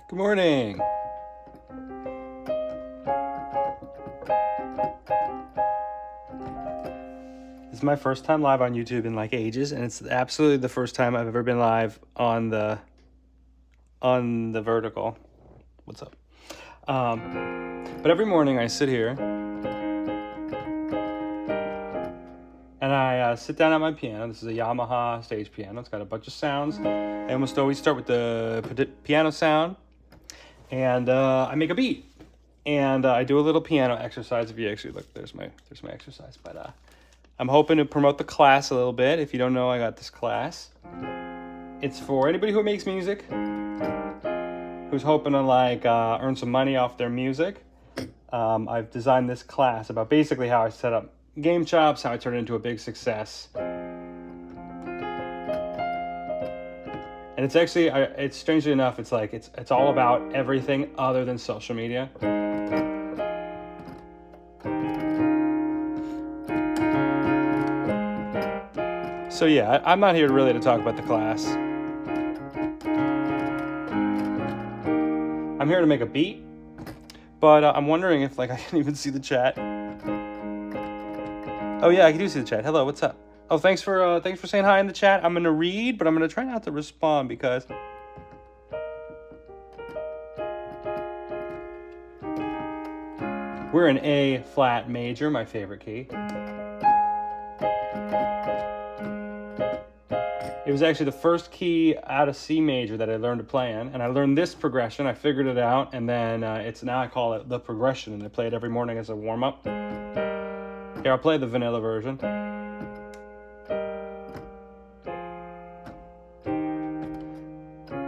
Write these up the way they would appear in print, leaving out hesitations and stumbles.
Good morning. This is my first time live on YouTube in like ages, and it's absolutely the first time I've ever been live on the vertical. What's up? But every morning I sit here and I sit down at my piano. This is a Yamaha stage piano. It's got a bunch of sounds. I almost always start with the piano sound, and I make a beat. And I do a little piano exercise. If you actually look, there's my exercise. But I'm hoping to promote the class a little bit. If you don't know, I got this class. It's for anybody who makes music, who's hoping to like earn some money off their music. I've designed this class about basically how I set up game shops, how I turn it into a big success. And it's actually, it's strangely enough, it's like it's all about everything other than social media. So yeah, I'm not here really to talk about the class. I'm here to make a beat, but I'm wondering if like I can even see the chat. Oh yeah, I do see the chat. Hello, what's up? Oh, thanks for saying hi in the chat. I'm gonna read, but I'm gonna try not to respond because we're in A flat major, my favorite key. It was actually the first key out of C major that I learned to play in, and I learned this progression. I figured it out, and then now I call it the progression, and I play it every morning as a warm-up. Here, I'll play the vanilla version.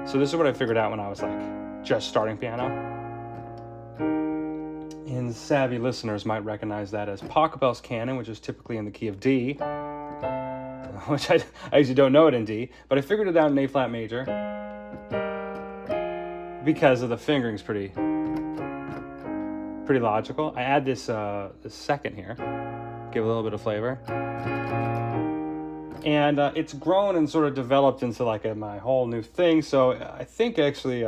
So this is what I figured out when I was like just starting piano. And savvy listeners might recognize that as Pachelbel's canon, which is typically in the key of D. Which I actually don't know it in D, but I figured it out in A flat major because of the fingering's pretty logical. I add this second here, give a little bit of flavor, and it's grown and sort of developed into like my whole new thing. So I think actually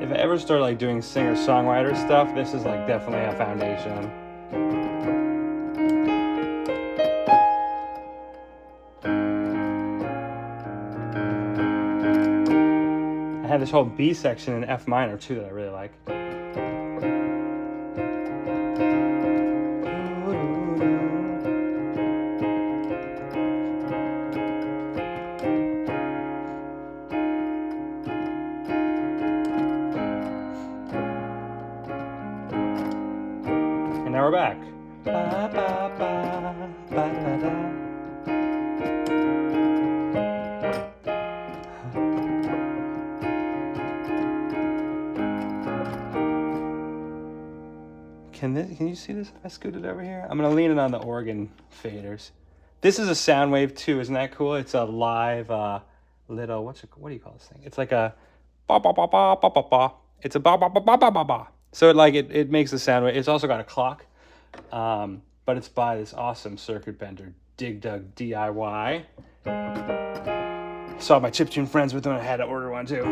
if I ever start like doing singer-songwriter stuff, this is like definitely a foundation. I have this whole B section in F minor too that I really like. And now we're back. Ba, ba, ba, ba, da, da. Can you see this if I scoot it over here? I'm gonna lean it on the organ faders. This is a sound wave too, isn't that cool? It's a live little what do you call this thing? It's like a ba ba ba ba ba ba ba. It's a ba ba ba ba ba ba ba. So it makes the sound wave. It's also got a clock, but it's by this awesome circuit bender, Dig Dug DIY. Saw my chiptune friends with them. I had to order one too.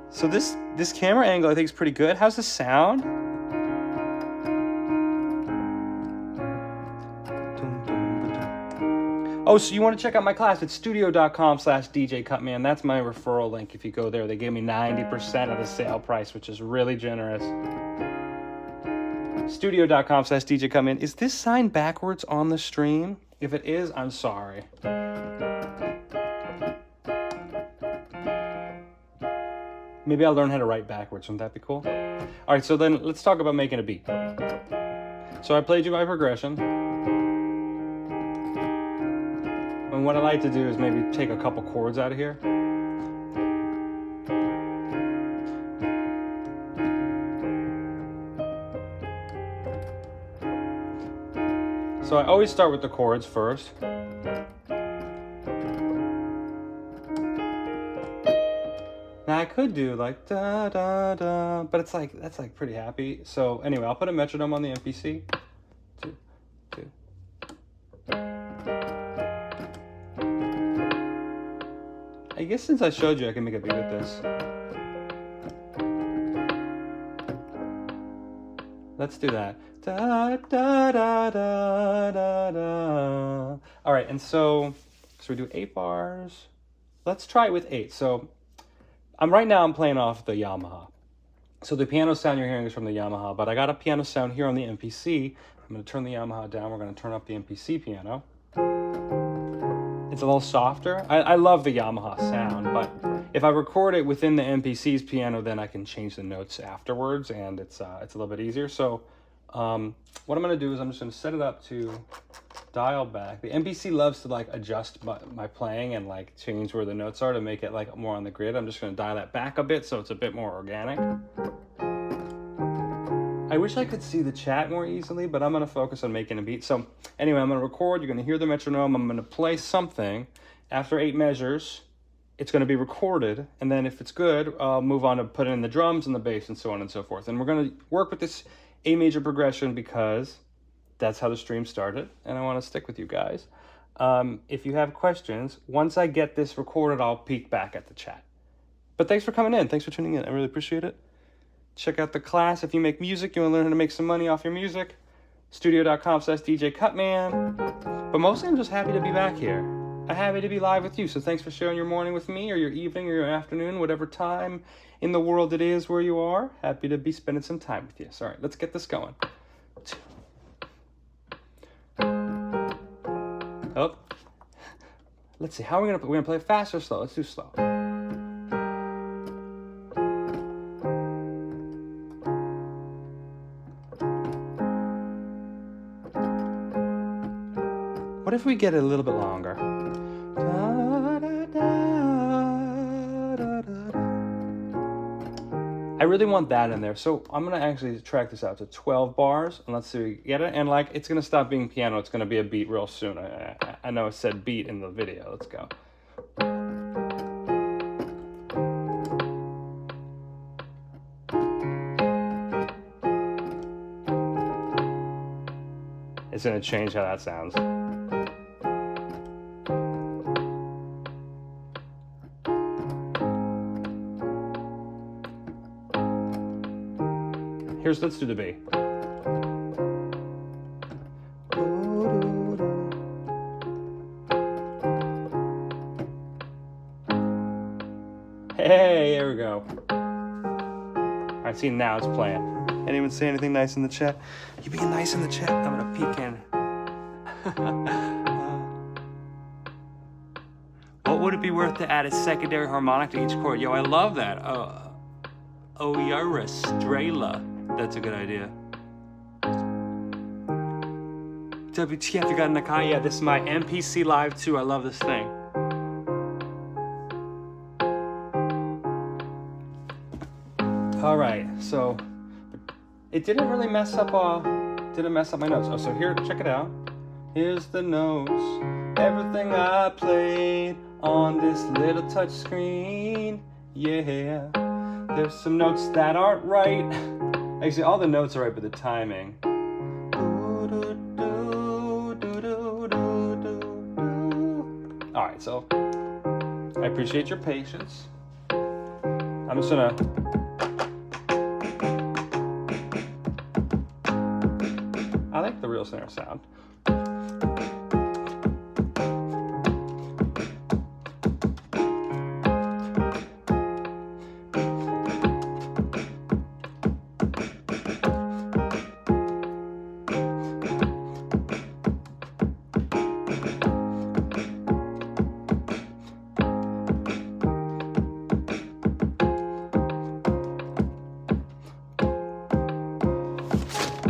So this camera angle I think is pretty good. How's the sound? Oh, so you want to check out my class? It's studio.com/DJ Cutman. That's my referral link. If you go there, they gave me 90% of the sale price, which is really generous. Studio.com/DJ Cutman. Is this sign backwards on the stream? If it is, I'm sorry. Maybe I'll learn how to write backwards. Wouldn't that be cool? All right, so then let's talk about making a beat. So I played you my progression. And what I like to do is maybe take a couple chords out of here. So I always start with the chords first. Now I could do like da da da, but it's like that's like pretty happy. So anyway, I'll put a metronome on the MPC. 2, 2. I guess since I showed you, I can make a beat with this. Let's do that. Da da da da da da. All right, and so we do 8 bars. Let's try it with 8. So right now I'm playing off the Yamaha. So the piano sound you're hearing is from the Yamaha, but I got a piano sound here on the MPC. I'm going to turn the Yamaha down. We're going to turn up the MPC piano. It's a little softer. I love the Yamaha sound, but if I record it within the MPC's piano, then I can change the notes afterwards, and it's a little bit easier. So what I'm going to do is I'm just going to set it up to dial back. The MPC loves to like adjust my playing and like change where the notes are to make it like more on the grid. I'm just going to dial that back a bit so it's a bit more organic. I wish I could see the chat more easily, but I'm going to focus on making a beat. So anyway, I'm going to record. You're going to hear the metronome. I'm going to play something. After 8 measures, it's going to be recorded. And then if it's good, I'll move on to put in the drums and the bass and so on and so forth. And we're going to work with this A major progression because that's how the stream started. And I want to stick with you guys. If you have questions, once I get this recorded, I'll peek back at the chat. But thanks for coming in. Thanks for tuning in. I really appreciate it. Check out the class. If you make music, you want to learn how to make some money off your music. Studio.com/DJ Cutman. But mostly I'm just happy to be back here. I'm happy to be live with you. So thanks for sharing your morning with me, or your evening, or your afternoon, whatever time in the world it is where you are. Happy to be spending some time with you. So, all right, let's get this going. Oh. Let's see. How are we're gonna play fast or slow? Let's do slow. What if we get it a little bit longer? I really want that in there. So I'm going to actually track this out to 12 bars. And let's see if we get it. And like, it's going to stop being piano. It's going to be a beat real soon. I know it said beat in the video. Let's go. It's going to change how that sounds. Let's do the B. Hey, there we go. All right, see, now it's playing. Anyone say anything nice in the chat? You being nice in the chat? I'm gonna peek in. What would it be worth to add a secondary harmonic to each chord? Yo, I love that. Strela. That's a good idea. WTF, you got Nakai? Yeah, this is my MPC Live 2. I love this thing. All right, so it didn't really mess up my notes. Oh, so here, check it out. Here's the notes. Everything I played on this little touch screen. Yeah, there's some notes that aren't right. Actually, all the notes are right, but the timing. All right, so I appreciate your patience. I'm just gonna. I like the real snare sound.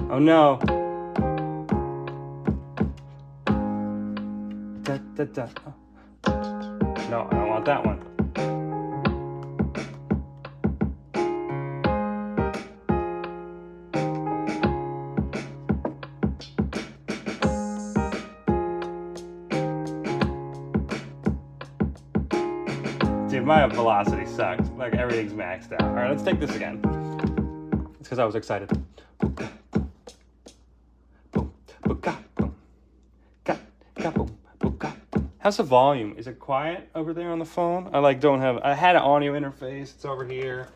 Oh no. da, da. No, I don't want that one. Dude, my velocity sucked. Like, everything's maxed out. All right, let's take this again. It's because I was excited. How's the volume? Is it quiet over there on the phone? I had an audio interface. It's over here.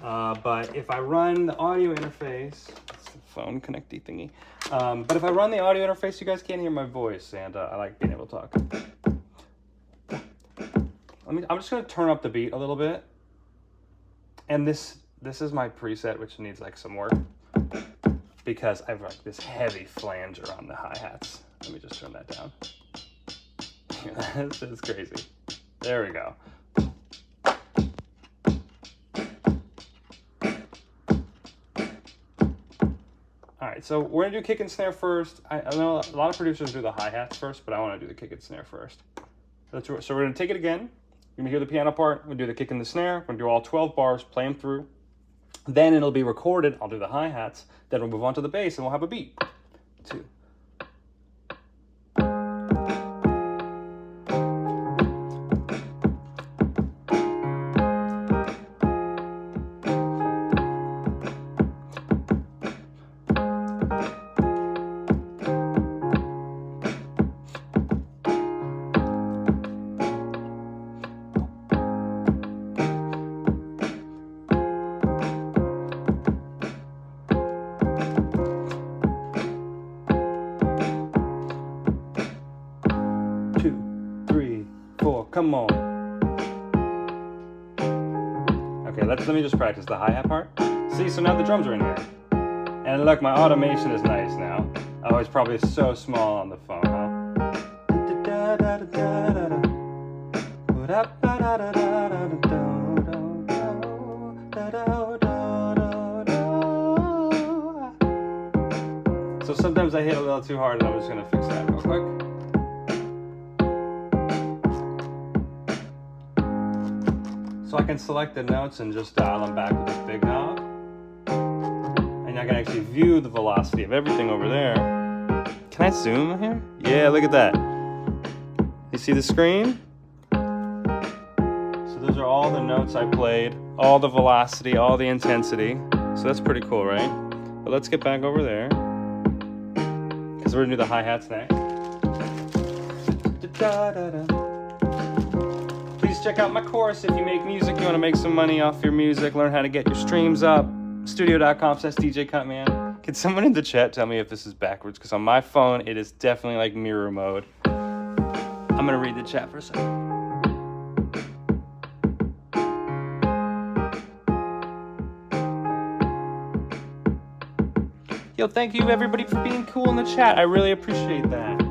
But if I run the audio interface, it's the phone connecty thingy. But if I run the audio interface, you guys can't hear my voice, and I like being able to talk. I'm just gonna turn up the beat a little bit, and this is my preset, which needs like some work because I've like this heavy flanger on the hi-hats. Let me just turn that down. This is crazy. There we go. All right, so we're gonna do kick and snare first. I know a lot of producers do the hi-hats first, but I want to do the kick and snare first. So we're gonna take it again. You're gonna hear the piano part, we'll do the kick and the snare, we're gonna do all 12 bars, play them through. Then it'll be recorded, I'll do the hi-hats, then we'll move on to the bass and we'll have a beat. 2. Come on. Okay, let me just practice the hi-hat part. See, so now the drums are in here. And look, my automation is nice now. Oh, it's probably so small on the phone, huh? So sometimes I hit a little too hard, and I'm just gonna fix that real quick. So I can select the notes and just dial them back with this big knob. And I can actually view the velocity of everything over there. Can I zoom here? Yeah, look at that. You see the screen? So those are all the notes I played, all the velocity, all the intensity. So that's pretty cool, right? But let's get back over there, because we're gonna do the hi-hats next. Please check out my course if you make music, you want to make some money off your music, learn how to get your streams up. Studio.com/DJ Cutman. Can someone in the chat tell me if this is backwards? Because on my phone, it is definitely like mirror mode. I'm going to read the chat for a second. Yo, thank you everybody for being cool in the chat. I really appreciate that.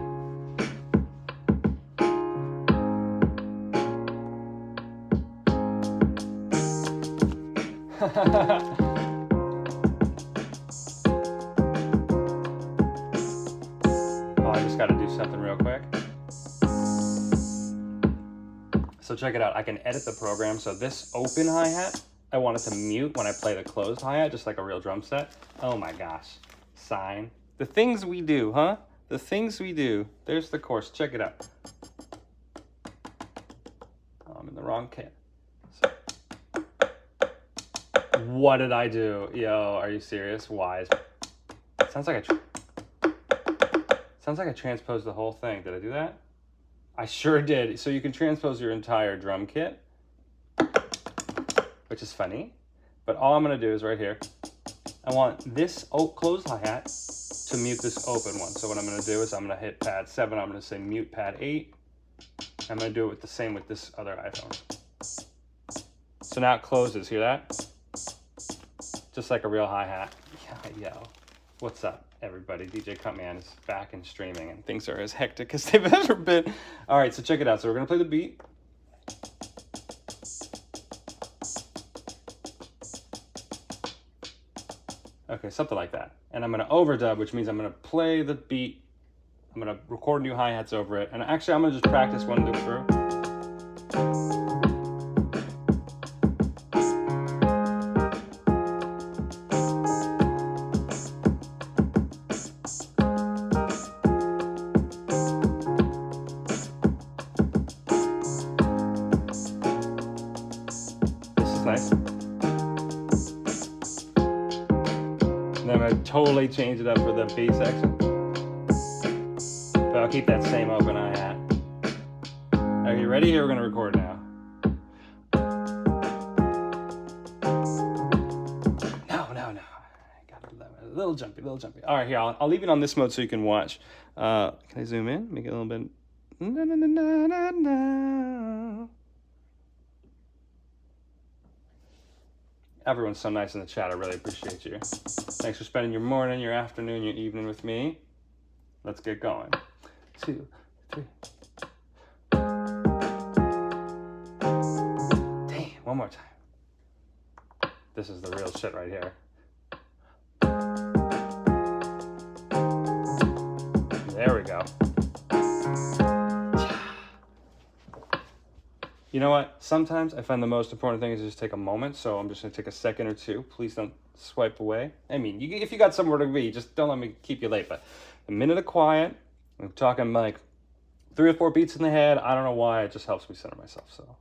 Oh, I just got to do something real quick. So check it out. I can edit the program. So this open hi-hat, I want it to mute when I play the closed hi-hat, just like a real drum set. Oh my gosh. Sine. The things we do, huh? The things we do. There's the course. Check it out. Oh, I'm in the wrong kit. So. What did I do? Yo, are you serious? Why? Sounds like I transposed the whole thing. Did I do that? I sure did. So you can transpose your entire drum kit, which is funny. But all I'm going to do is right here. I want this closed hi-hat to mute this open one. So what I'm going to do is I'm going to hit pad 7. I'm going to say mute pad 8. I'm going to do it with the same with this other iPhone. So now it closes. Hear that? Just like a real hi-hat. Yeah, yo. What's up, everybody? DJ Cutman is back and streaming, and things are as hectic as they've ever been. All right, so check it out. So we're going to play the beat. Okay, something like that. And I'm going to overdub, which means I'm going to play the beat I'm gonna record new hi-hats over it. And actually, I'm gonna just practice one loop through. Nice. And then I'm going to totally change it up for the bass section. But I'll keep that same open hi-hat. Are you ready? Here, we're going to record now. No. I got a little jumpy. All right, here, I'll leave it on this mode so you can watch. Can I zoom in? Make it a little bit. Na. Everyone's so nice in the chat. I really appreciate you. Thanks for spending your morning, your afternoon, your evening with me. Let's get going. 2, 3. Damn, one more time. This is the real shit right here. There we go. You know what? Sometimes I find the most important thing is just take a moment. So I'm just going to take a second or two. Please don't swipe away. I mean, if you got somewhere to be, just don't let me keep you late. But a minute of quiet. I'm talking like 3 or 4 beats in the head. I don't know why. It just helps me center myself. So.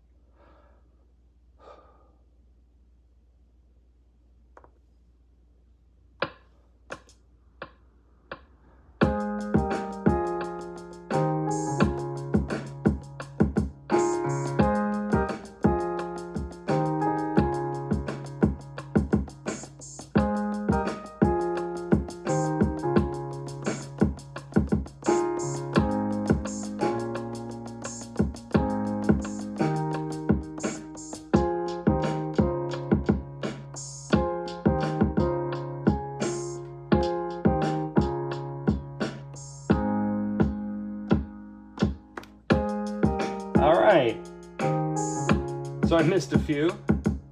So I missed a few.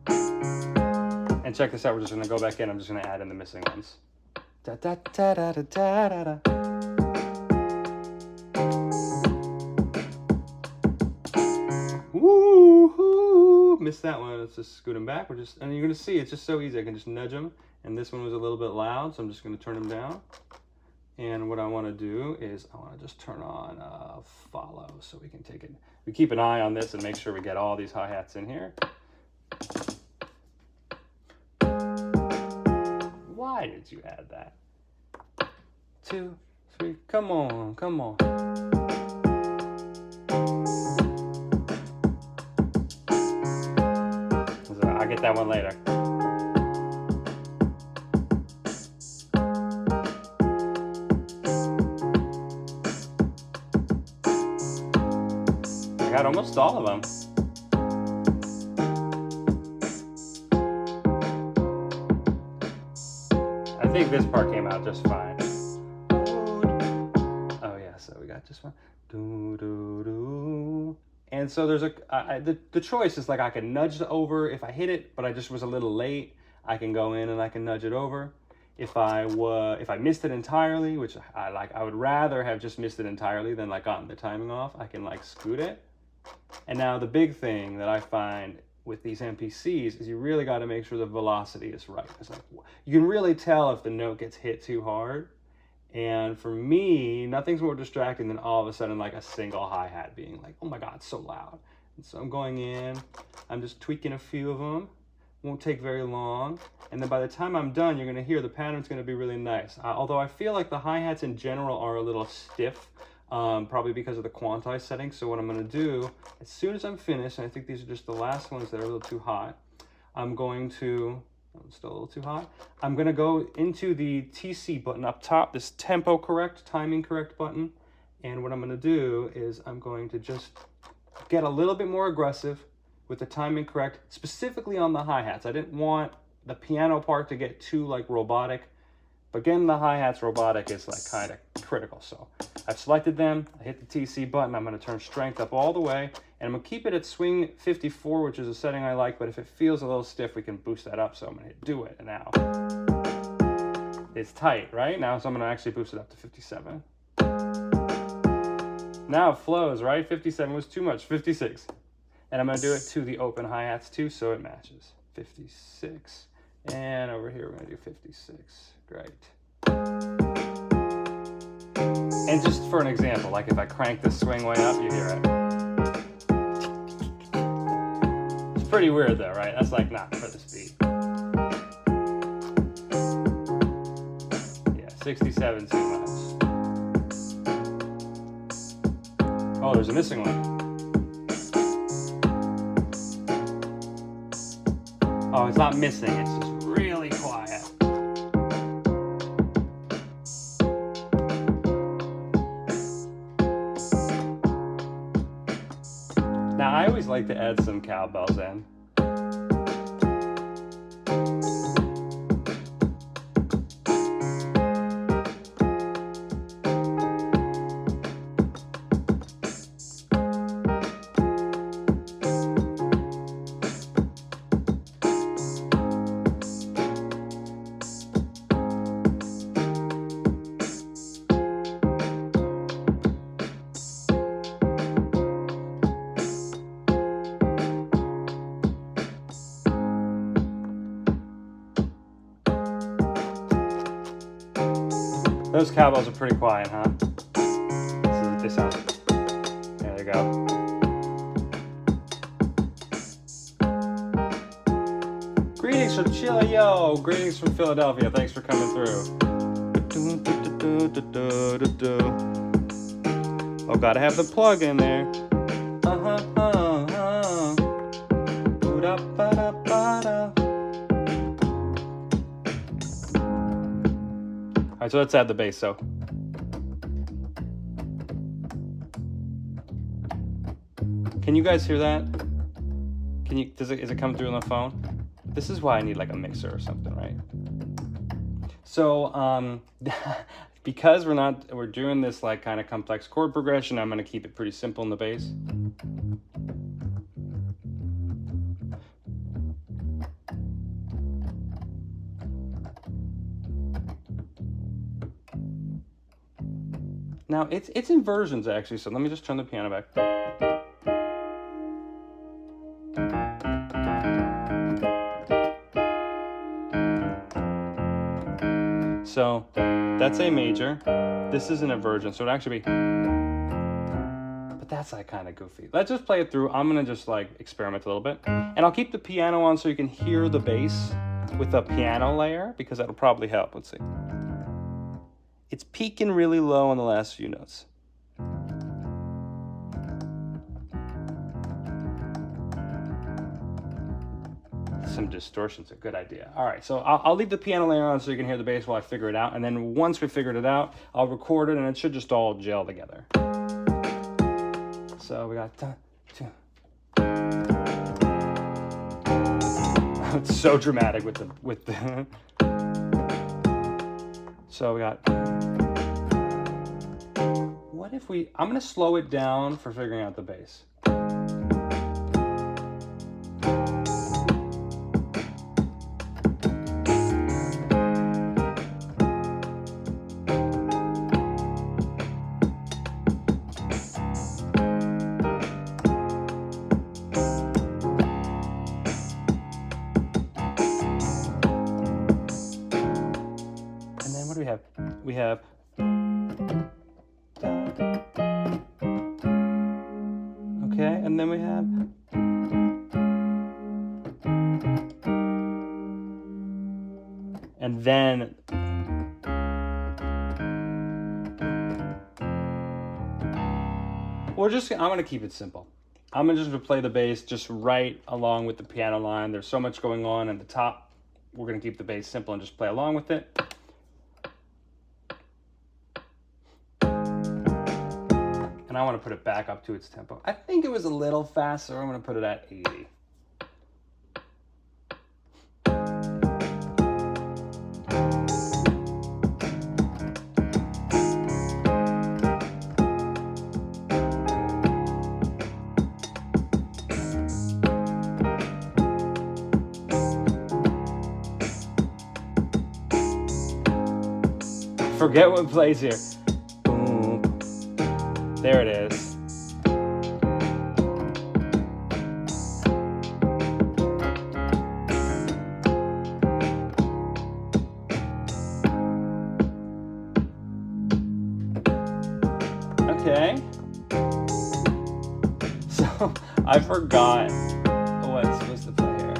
And check this out, we're just gonna go back in. I'm just gonna add in the missing ones. Da da da da da da da da. Woo-hoo! Missed that one. Let's just scoot them back. And you're gonna see it's just so easy. I can just nudge them. And this one was a little bit loud, so I'm just gonna turn them down. And what I want to do is I want to just turn on follow so we can take it. We keep an eye on this and make sure we get all these hi-hats in here. Why did you add that? 2, 3, come on. So I'll get that one later. I got almost all of them. I think this part came out just fine. Oh yeah, so we got just one. And so there's the choice is like I can nudge it over if I hit it, but I just was a little late. I can go in and I can nudge it over. If I missed it entirely, which I would rather have just missed it entirely than like gotten the timing off. I can like scoot it. And now the big thing that I find with these MPCs is you really got to make sure the velocity is right. It's like you can really tell if the note gets hit too hard. And for me, nothing's more distracting than all of a sudden like a single hi-hat being like, oh my God, it's so loud. And so I'm going in, I'm just tweaking a few of them. Won't take very long. And then by the time I'm done, you're going to hear the pattern's going to be really nice. Although I feel like the hi-hats in general are a little stiff. Probably because of the quantize setting. So what I'm going to do, as soon as I'm finished, and I think these are just the last ones that are a little too hot, I'm still a little too hot. I'm going to go into the TC button up top, this tempo correct, timing correct button. And what I'm going to do is I'm going to just get a little bit more aggressive with the timing correct, specifically on the hi-hats. I didn't want the piano part to get too like robotic. But getting the hi-hats robotic is like kind of critical. So I've selected them, I hit the TC button, I'm gonna turn strength up all the way, and I'm gonna keep it at swing 54, which is a setting I like, but if it feels a little stiff, we can boost that up. So I'm gonna do it now. It's tight, right? Now, so I'm gonna actually boost it up to 57. Now it flows, right? 57 was too much. 56. And I'm going to do it to the open hi-hats too, so it matches. 56. And over here, we're going to do 56. Great. And just for an example, like if I crank this swing way up, you hear it. It's pretty weird though, right? That's like not for this beat. Yeah, 67 too much. Oh, there's a missing one. Oh, it's not missing, it's just really quiet. Now, I always like to add some cowbells in. Those cowbells are pretty quiet, huh? This is what they sound. There they go. Greetings from Chile, yo! Greetings from Philadelphia. Thanks for coming through. Oh, gotta have the plug in there. Alright, so let's add the bass. So can you guys hear that? Is it coming through on the phone? This is why I need like a mixer or something, right? So because we're doing this like kind of complex chord progression, I'm gonna keep it pretty simple in the bass. Now, it's inversions, actually, so let me just turn the piano back. So, that's A major. This is an inversion, so it'd actually be... But that's like kind of goofy. Let's just play it through. I'm going to just like experiment a little bit. And I'll keep the piano on so you can hear the bass with a piano layer, because that'll probably help. Let's see. It's peaking really low on the last few notes. Some distortion's a good idea. All right, so I'll leave the piano layer on so you can hear the bass while I figure it out. And then once we figured it out, I'll record it and it should just all gel together. So we got... It's so dramatic with the... So we got... What if we... I'm going to slow it down for figuring out the bass. We have okay, and then we have and then I'm gonna keep it simple. I'm gonna just play the bass just right along with the piano line. There's so much going on at the top. We're gonna keep the bass simple and just play along with it. And I want to put it back up to its tempo. I think it was a little fast, so I'm going to put it at 80. Forget what plays here. There it is. Okay. So I forgot what I'm supposed to play here.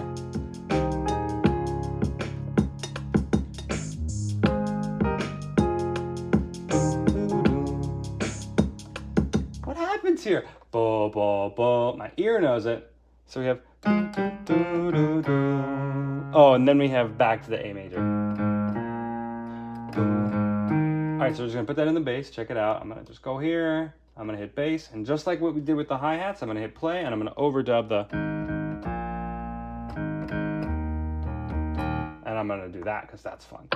What happens here? Bo, bo, bo. My ear knows it. So we have. Oh, and then we have back to the A major. Alright, so we're just going to put that in the bass. Check it out. I'm going to just go here. I'm going to hit bass. And just like what we did with the hi-hats, I'm going to hit play. And I'm going to overdub the... And I'm going to do that because that's fun.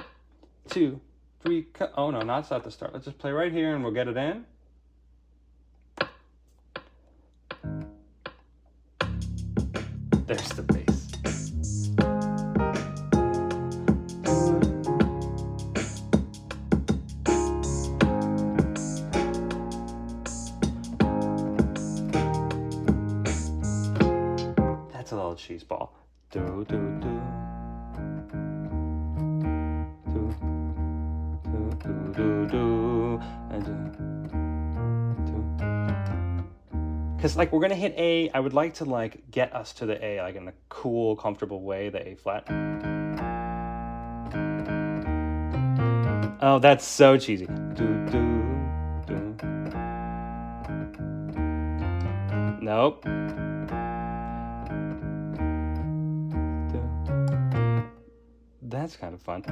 2, 3... Oh, no, not at the start. Let's just play right here and we'll get it in. There's the bass. That's a little cheese ball. Do, do, do. Do, do, do, do, do. And do. Because like we're gonna hit A, I would like to like get us to the A like in a cool, comfortable way, the A flat. Oh, that's so cheesy. Do, do, do. Nope. That's kind of fun.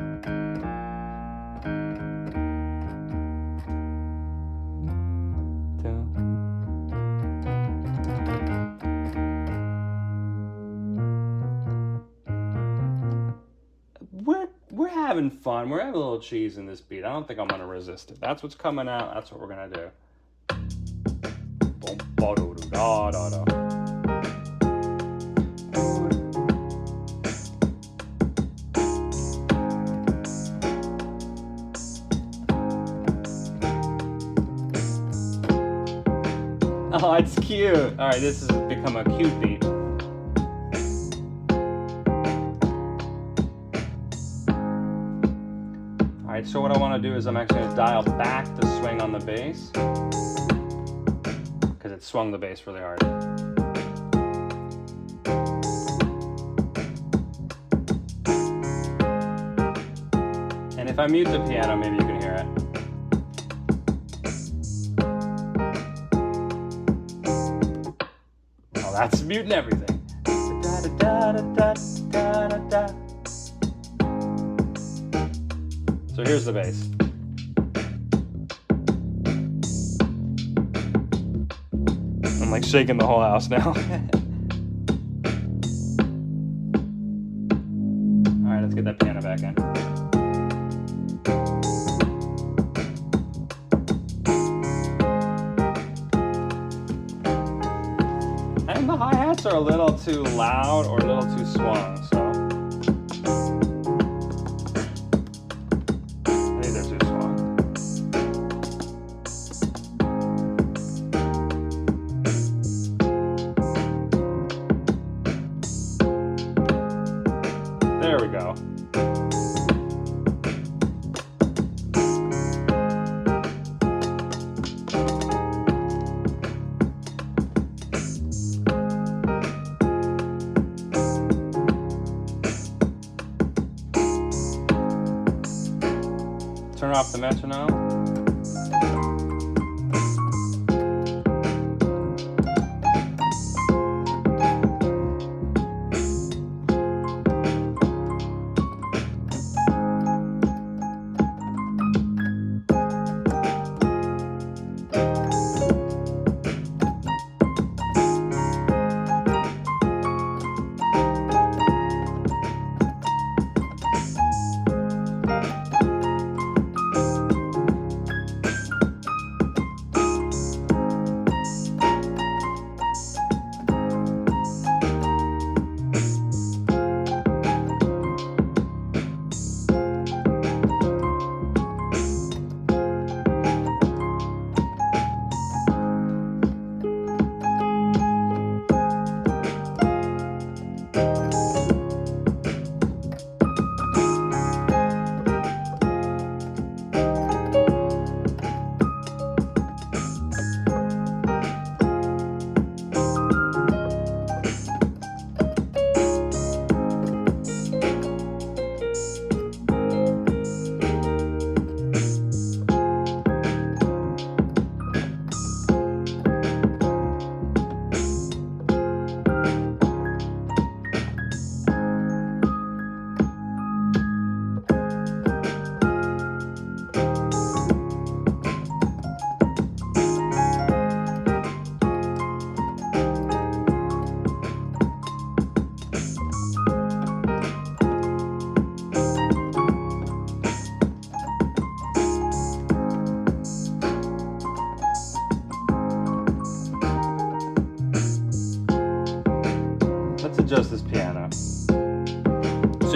We're having fun. We're having a little cheese in this beat. I don't think I'm gonna resist it. That's what's coming out. That's what we're gonna do. Oh, it's cute. All right, this has become a cute beat. All right, so what I want to do is I'm actually going to dial back the swing on the bass because it swung the bass really hard. And if I mute the piano, maybe you can hear it. That's muting everything. So here's the bass. I'm like shaking the whole house now. All right, let's get that piano back in. And the hi-hats are a little too loud or a little too swung, so I think they're too swung. There we go. Turn off the metronome.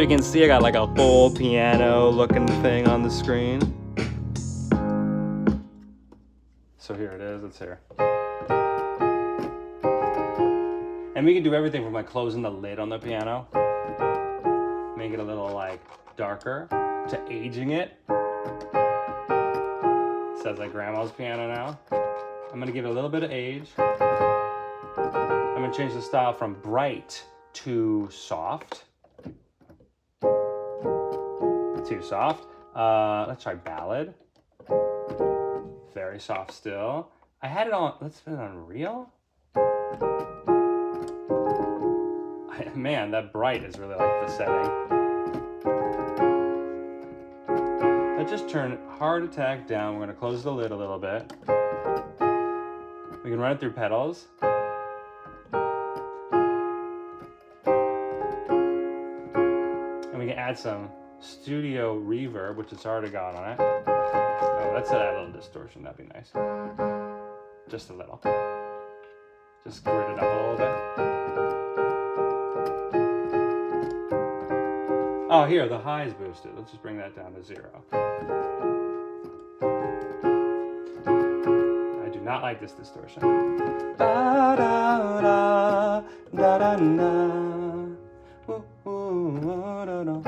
you can see, I got like a full piano looking thing on the screen. So here it is, it's here. And we can do everything from like closing the lid on the piano, make it a little like darker, to aging it. It says like grandma's piano now. I'm gonna give it a little bit of age. I'm gonna change the style from bright to soft. Too soft. Let's try ballad. Very soft still. I had it on, let's put it on real. Man, that bright is really like the setting. Let's just turn heart attack down. We're gonna close the lid a little bit. We can run it through pedals. And we can add some studio reverb, which it's already got on it. Oh, let's add a little distortion, that'd be nice. Just a little. Just grit it up a little bit. Oh, here, the high is boosted. Let's just bring that down to 0. I do not like this distortion. Da, da, da, da, da, da. Ooh, ooh, da, da.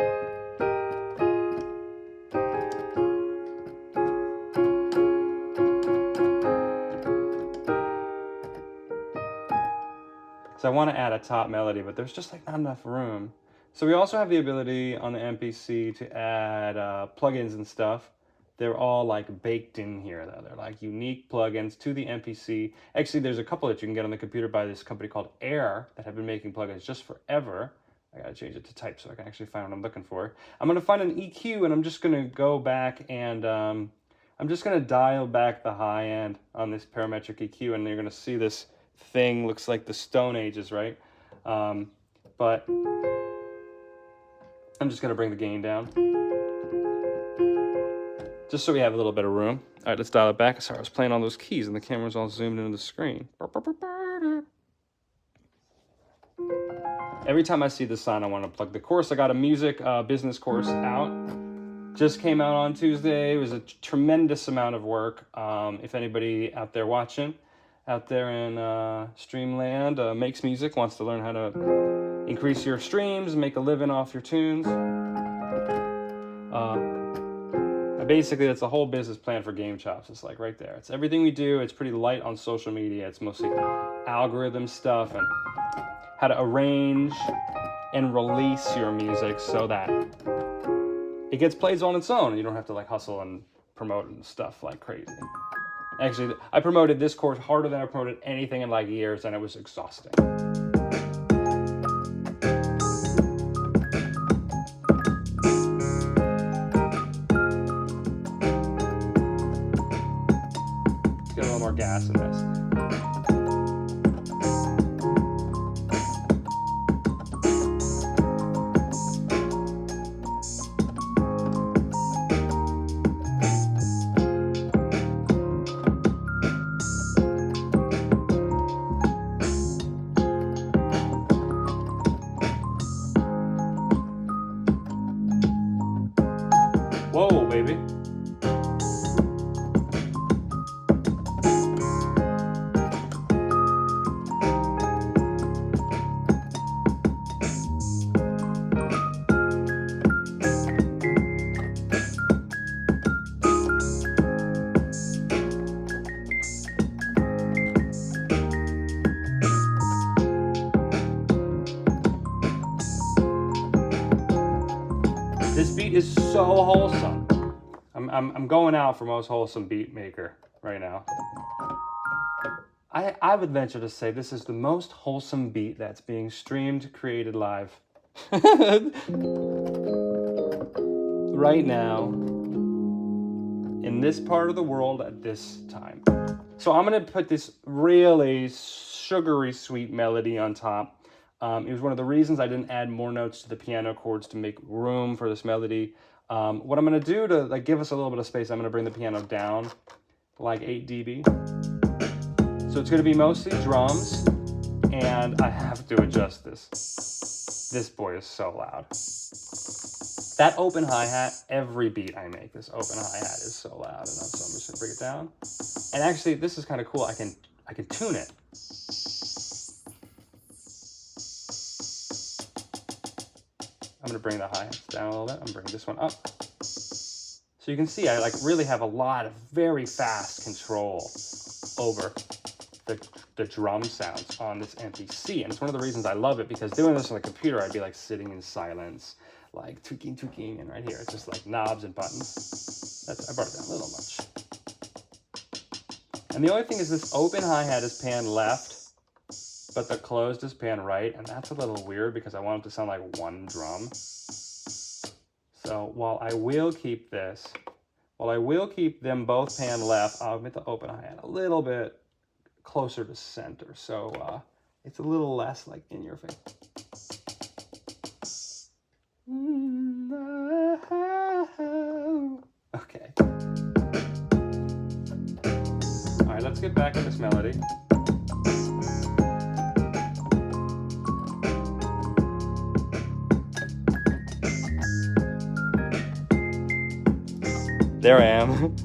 So I want to add a top melody, but there's just like not enough room. So we also have the ability on the MPC to add plugins and stuff. They're all like baked in here though. They're like unique plugins to the MPC. Actually, there's a couple that you can get on the computer by this company called Air that have been making plugins just forever. I gotta change it to type so I can actually find what I'm looking for. I'm gonna find an EQ and I'm just gonna go back and I'm just gonna dial back the high end on this parametric EQ, and you're gonna see this thing looks like the Stone Ages, right? But I'm just gonna bring the gain down, just so we have a little bit of room. All right, let's dial it back. Sorry, I was playing on those keys and the camera's all zoomed into the screen. Every time I see this sign, I want to plug the course. I got a music business course out. Just came out on Tuesday. It was a tremendous amount of work. If anybody out there watching, out there in Streamland, makes music, wants to learn how to increase your streams, make a living off your tunes. Basically, that's a whole business plan for Game Chops. It's like right there. It's everything we do. It's pretty light on social media. It's mostly algorithm stuff and how to arrange and release your music so that it gets plays on its own. You don't have to like hustle and promote and stuff like crazy. Actually, I promoted this course harder than I promoted anything in like years, and it was exhausting. Let's get a little more gas in this. Whoa, baby. This beat is so wholesome. I'm going out for most wholesome beat maker right now. I would venture to say this is the most wholesome beat that's being streamed, created live. Right now, in this part of the world at this time. So I'm gonna put this really sugary sweet melody on top. It was one of the reasons I didn't add more notes to the piano chords to make room for this melody. What I'm gonna do to like give us a little bit of space, I'm gonna bring the piano down like 8 dB. So it's gonna be mostly drums and I have to adjust this. This boy is so loud. That open hi-hat, every beat I make, this open hi-hat is so loud, so I'm just gonna bring it down. And actually, this is kind of cool. I can tune it. I'm gonna bring the hi-hats down a little bit. I'm bringing this one up. So you can see I like really have a lot of very fast control over the drum sounds on this MPC. And it's one of the reasons I love it, because doing this on the computer, I'd be like sitting in silence, like tweaking, and right here, it's just like knobs and buttons. I brought it down a little much. And the only thing is this open hi-hat is panned left, but the closed is panned right, and that's a little weird because I want it to sound like one drum. So while I will keep them both panned left, I'll make the open hi-hat a little bit closer to center, so it's a little less like in your face. Okay. All right, let's get back to this melody. There I am.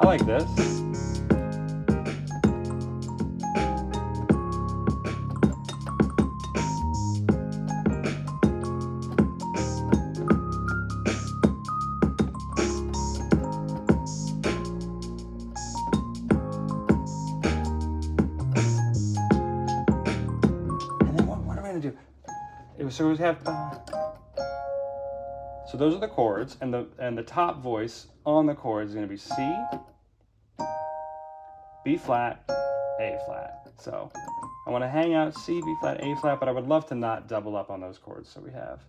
I like this. So we have so those are the chords, and the top voice on the chord is going to be C, B flat, A flat. So I want to hang out C, B flat, A flat, but I would love to not double up on those chords. So we have.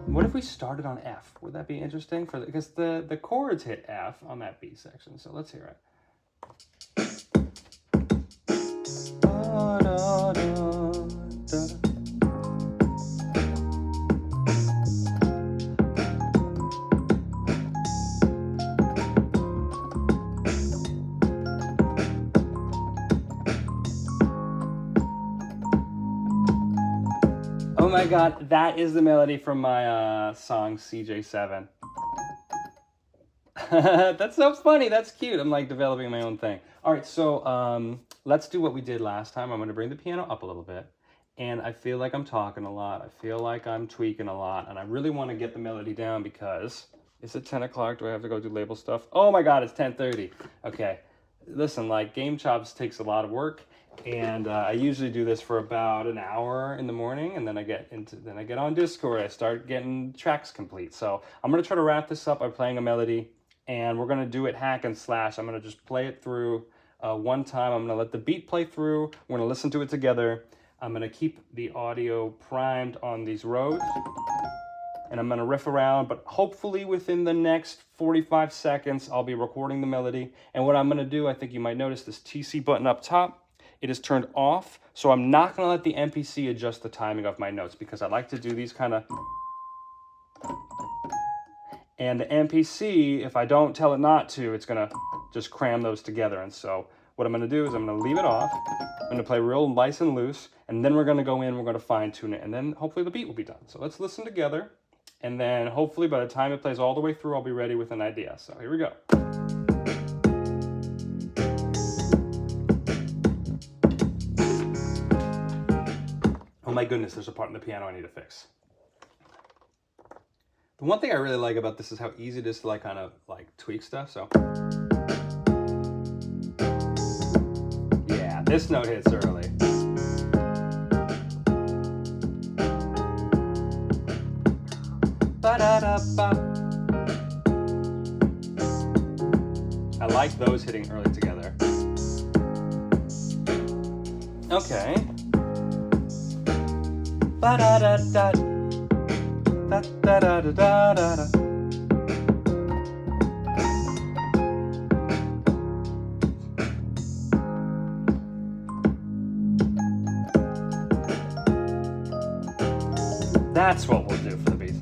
What if we started on F? Would that be interesting? Because the chords hit F on that B section. So let's hear it. Oh my God, that is the melody from my song CJ7. That's so funny. That's cute. I'm like developing my own thing. All right, so let's do what we did last time. I'm going to bring the piano up a little bit. And I feel like I'm talking a lot. I feel like I'm tweaking a lot. And I really want to get the melody down because... Is it 10 o'clock? Do I have to go do label stuff? Oh my God, it's 10:30. Okay. Listen, like Game Chops takes a lot of work. And I usually do this for about an hour in the morning, and then I get on Discord. I start getting tracks complete. So I'm gonna try to wrap this up by playing a melody, and we're gonna do it hack and slash. I'm gonna just play it through one time. I'm gonna let the beat play through. We're gonna listen to it together. I'm gonna keep the audio primed on these roads, and I'm gonna riff around. But hopefully within the next 45 seconds, I'll be recording the melody. And what I'm gonna do, I think you might notice this TC button up top. It is turned off, so I'm not going to let the MPC adjust the timing of my notes because I like to do these kind of... And the MPC, if I don't tell it not to, it's going to just cram those together. And so what I'm going to do is I'm going to leave it off. I'm going to play real nice and loose, and then we're going to go in, we're going to fine tune it, and then hopefully the beat will be done. So let's listen together, and then hopefully by the time it plays all the way through, I'll be ready with an idea. So here we go. Oh my goodness, there's a part in the piano I need to fix. The one thing I really like about this is how easy it is to like kind of like tweak stuff. So yeah, this note hits early. Ba-da-da-ba. I like those hitting early together. Okay. Ba-da-da-da. Da da da da da da da. That's what we'll do for the beat.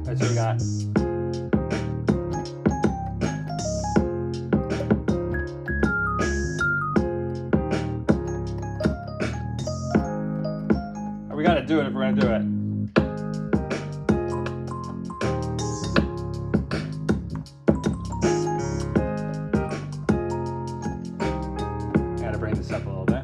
That's what we got. We gotta do it if we're gonna do it. Gotta bring this up a little bit.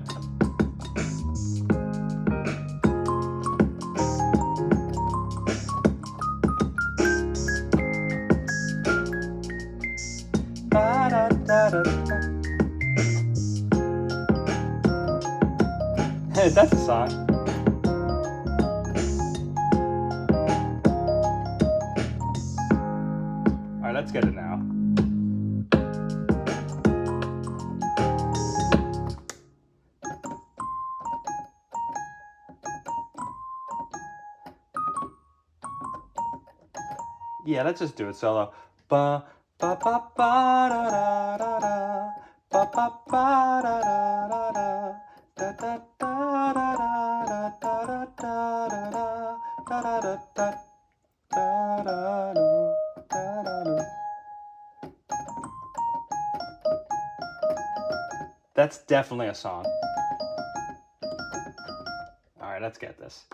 Hey, that's a song. All right, let's get it now. Yeah, let's just do it solo. Ba ba ba ba da da da da. Ba ba ba da da da da. Da da da da da da da da da da da da da da da. That's definitely a song. All right, let's get this.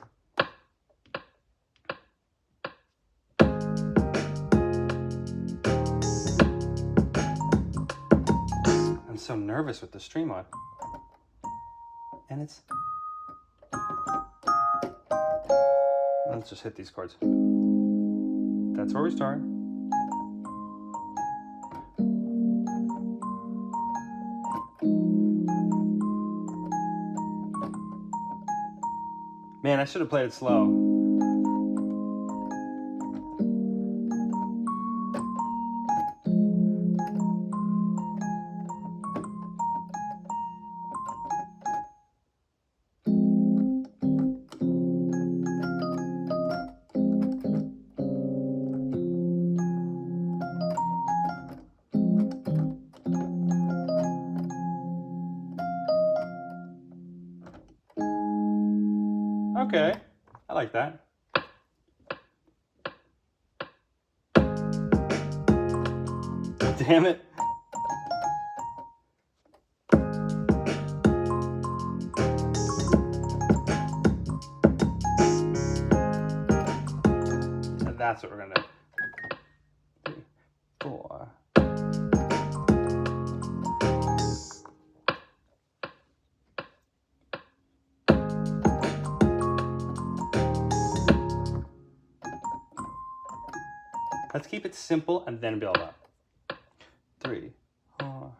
I'm so nervous with the stream on. And it's... Let's just hit these chords. That's where we start. Man, I should have played it slow. Okay, I like that. Damn it. And that's what we're gonna do. 3, 4. Let's keep it simple and then build up. 3, 4.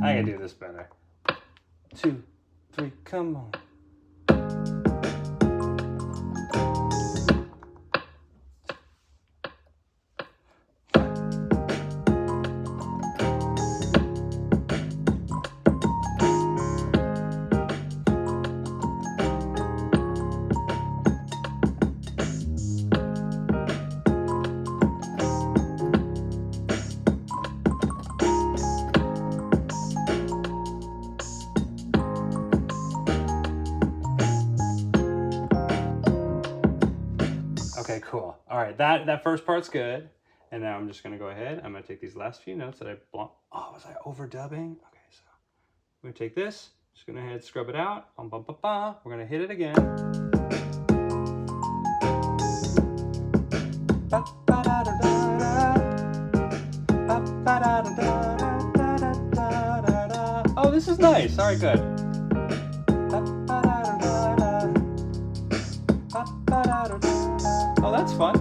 I can do this better. 2, 3, come on. Okay, cool. All right, that first part's good. And now I'm just gonna go ahead. I'm gonna take these last few notes that I blocked. Oh, was I overdubbing? Okay, so We're gonna take this, just gonna head scrub it out. We're gonna hit it again. Oh, this is nice. All right, good. Oh, that's fun.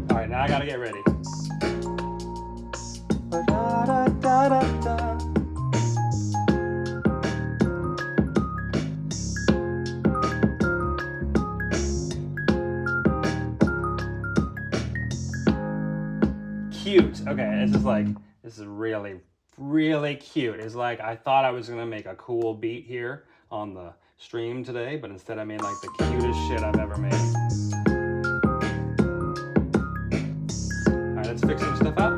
All right, now I gotta get ready. Cute. Okay, this is really, really cute. It's like I thought I was gonna make a cool beat here on the stream today, but instead I made like the cutest shit I've ever made. All right, let's fix some stuff up.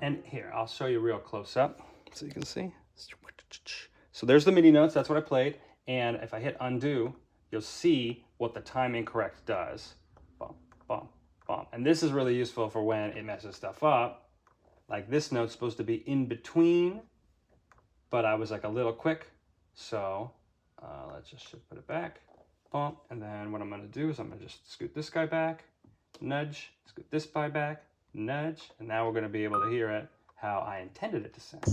And here, I'll show you real close up so you can see. So there's the MIDI notes, that's what I played. And if I hit undo, you'll see what the time incorrect does. Bum, bum, bum. And this is really useful for when it messes stuff up. Like this note's supposed to be in between, but I was like a little quick. So let's just put it back. Bump. And then what I'm gonna do is I'm gonna just scoot this guy back, nudge, scoot this guy back, nudge. And now we're gonna be able to hear it how I intended it to sound.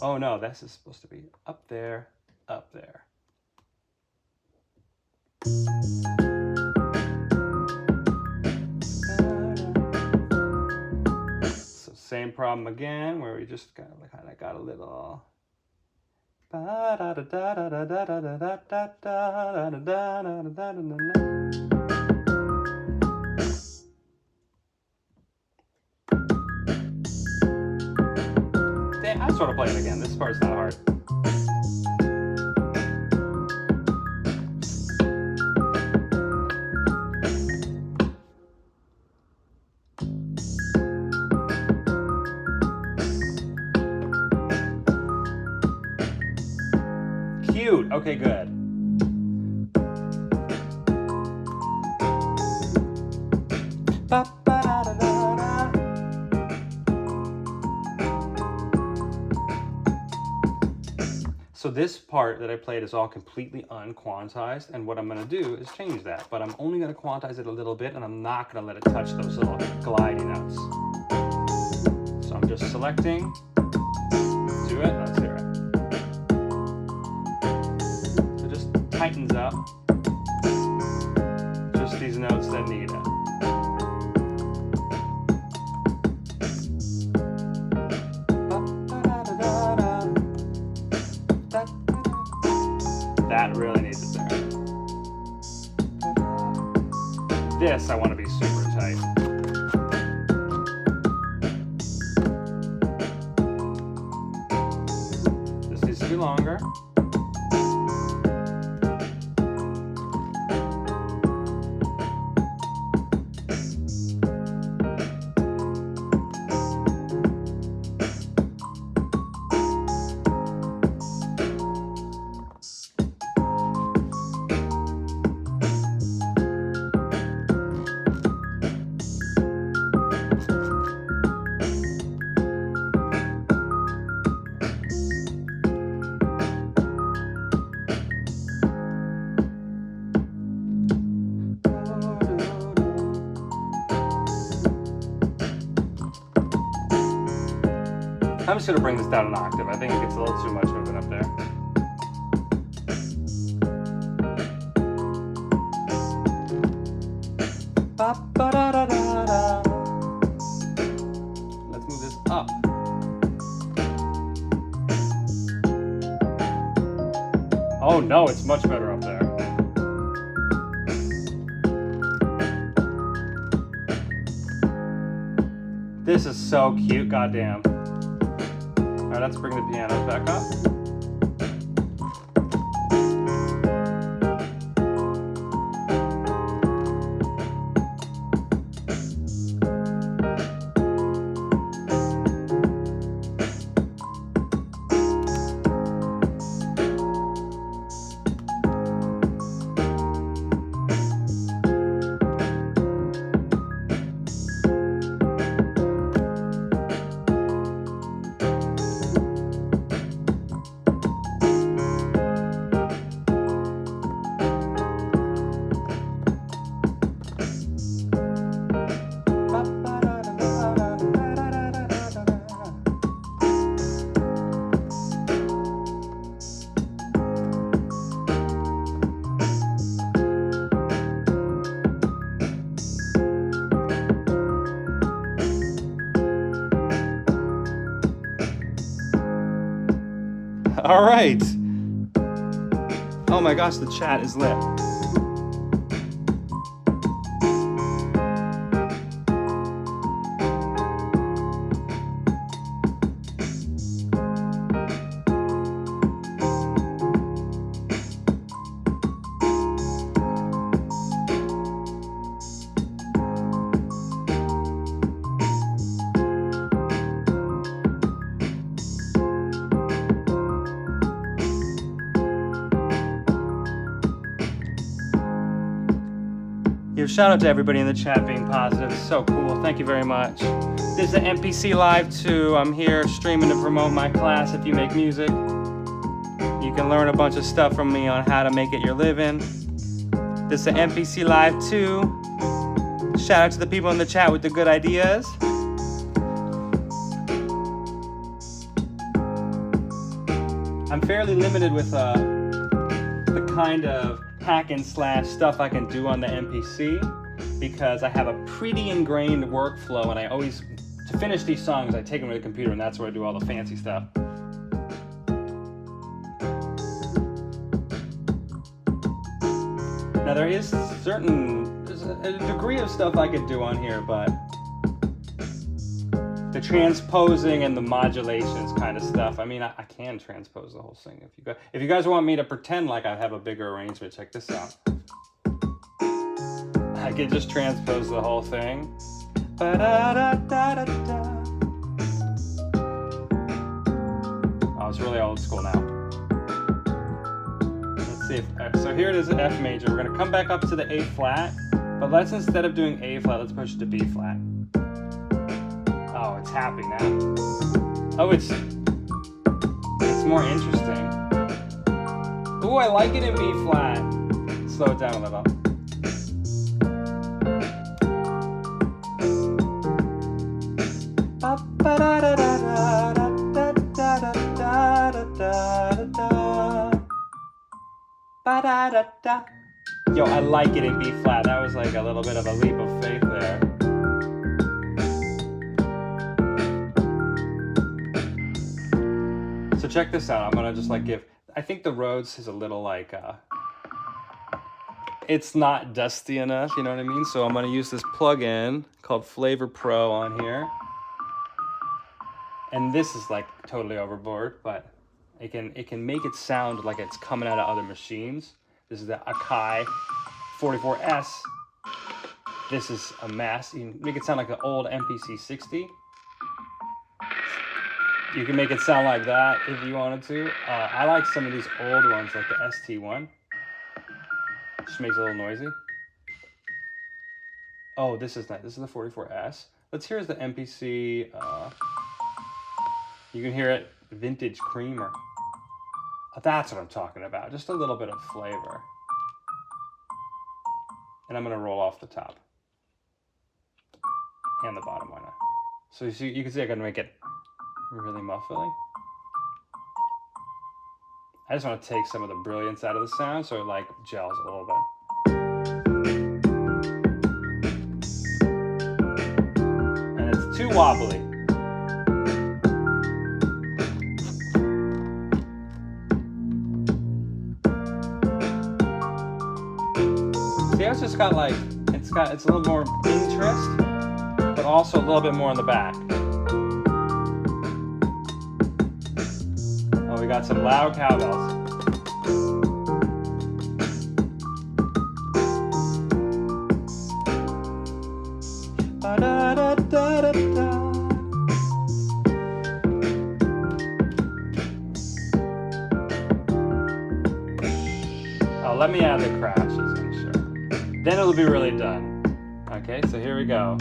Oh no, this is supposed to be up there, up there. So same problem again, where we just kind of got a little. I sort of play it again. This part's not hard. Cute. Okay, good. So this part that I played is all completely unquantized, and what I'm gonna do is change that, but I'm only gonna quantize it a little bit, and I'm not gonna let it touch those little gliding notes. So I'm just selecting, do it, let's hear it. So it just tightens up, just these notes that need it. That really needs it there. This I want to be super tight. This needs to be longer. I'm just going to bring this down an octave. I think it gets a little too much moving up there. Let's move this up. Oh no, it's much better up there. This is so cute, goddamn. All right, let's bring the pianos back up. All right. Oh my gosh, the chat is lit. Shout out to everybody in the chat being positive. It's so cool. Thank you very much. This is the MPC Live 2. I'm here streaming to promote my class. If you make music, you can learn a bunch of stuff from me on how to make it your living. This is the MPC Live 2. Shout out to the people in the chat with the good ideas. I'm fairly limited with the kind of hack and slash stuff I can do on the MPC because I have a pretty ingrained workflow, and I always, to finish these songs, I take them to the computer, and that's where I do all the fancy stuff. Now there's a degree of stuff I could do on here, but the transposing and the modulations kind of stuff. I mean, I can transpose the whole thing. If you guys want me to pretend like I have a bigger arrangement, check this out. I can just transpose the whole thing. Oh, it's really old school now. Let's see so here it is, F major. We're gonna come back up to the A flat, but let's, instead of doing A flat, let's push it to B flat. Oh, it's happy now. Oh, it's more interesting. Ooh, I like it in B flat. Slow it down a little. Yo, I like it in B flat. That was like a little bit of a leap of faith there. So check this out. I'm gonna just like I think the Rhodes is a little like, it's not dusty enough, you know what I mean? So I'm gonna use this plugin called Flavor Pro on here. And this is like totally overboard, but it can make it sound like it's coming out of other machines. This is the Akai 44S. This is a mess. You can make it sound like the old MPC 60. You can make it sound like that if you wanted to. I like some of these old ones, like the ST1. Just makes it a little noisy. Oh, this is nice. This is the 44S. Let's hear the MPC. You can hear it, Vintage Creamer. That's what I'm talking about. Just a little bit of flavor. And I'm gonna roll off the top. And the bottom, why not? So you can see I can make it really muffly. I just want to take some of the brilliance out of the sound so it like gels a little bit. And it's too wobbly. See, it's just got like, it's a little more interest, but also a little bit more in the back. Oh, we got some loud cowbells. Oh, let me add the crashes in, sure. Then it'll be really done. Okay, so here we go.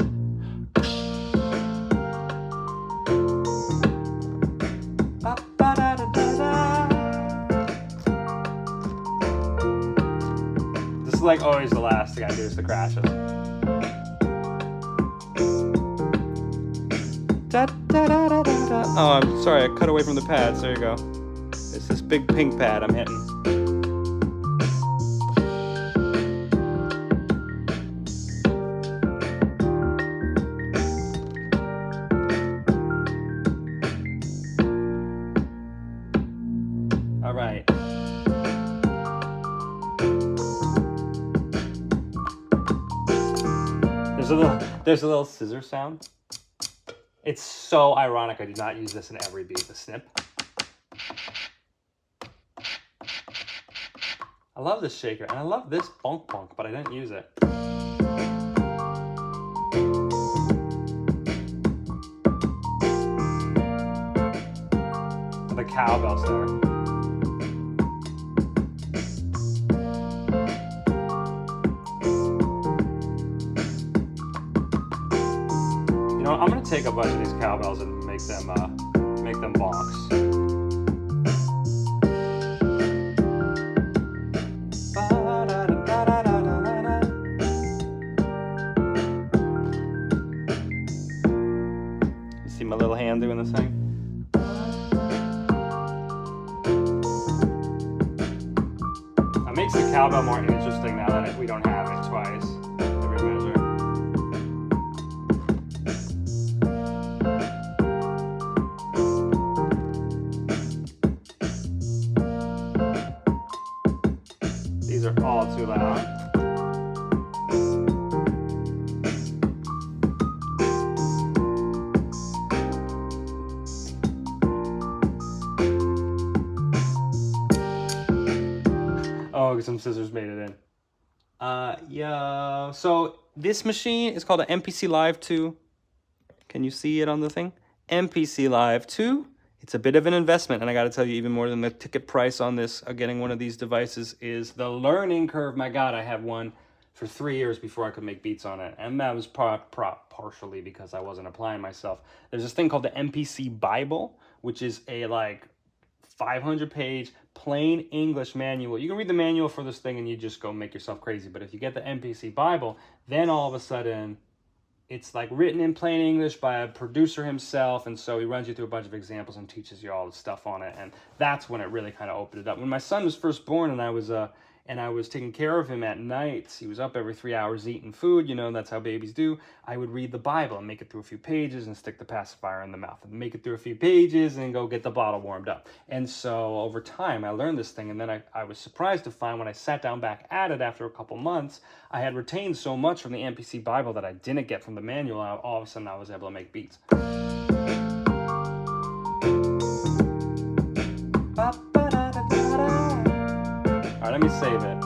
This is like always the last thing I do is the crashes. Oh, I'm sorry, I cut away from the pads. There you go. It's this big pink pad I'm hitting. All right. There's a little scissor sound. It's so ironic I do not use this in every beat, the snip. I love this shaker, and I love this bonk bonk, but I didn't use it. The cowbells there. You know, I'm gonna take a bunch of these cowbells and make them bonks. You see my little hand doing this thing? It makes the cowbell more interesting now that we don't have it twice every measure. These are all too loud. Oh, some scissors made it in. Yeah. So this machine is called an MPC Live 2. Can you see it on the thing? MPC Live 2. It's a bit of an investment, and I got to tell you, even more than the ticket price on this, getting one of these devices is the learning curve. My God, I had one for 3 years before I could make beats on it, and that was partially because I wasn't applying myself. There's this thing called the MPC Bible, which is a 500-page plain English manual. You can read the manual for this thing and you just go make yourself crazy. But if you get the MPC Bible, then all of a sudden it's like written in plain English by a producer himself. And so he runs you through a bunch of examples and teaches you all the stuff on it. And that's when it really kind of opened it up. When my son was first born and I was taking care of him at night, he was up every 3 hours eating food, you know, that's how babies do. I would read the Bible and make it through a few pages and stick the pacifier in the mouth and make it through a few pages and go get the bottle warmed up. And so over time, I learned this thing, and then I was surprised to find when I sat down back at it after a couple months, I had retained so much from the MPC Bible that I didn't get from the manual, and all of a sudden I was able to make beats. All right, let me save it.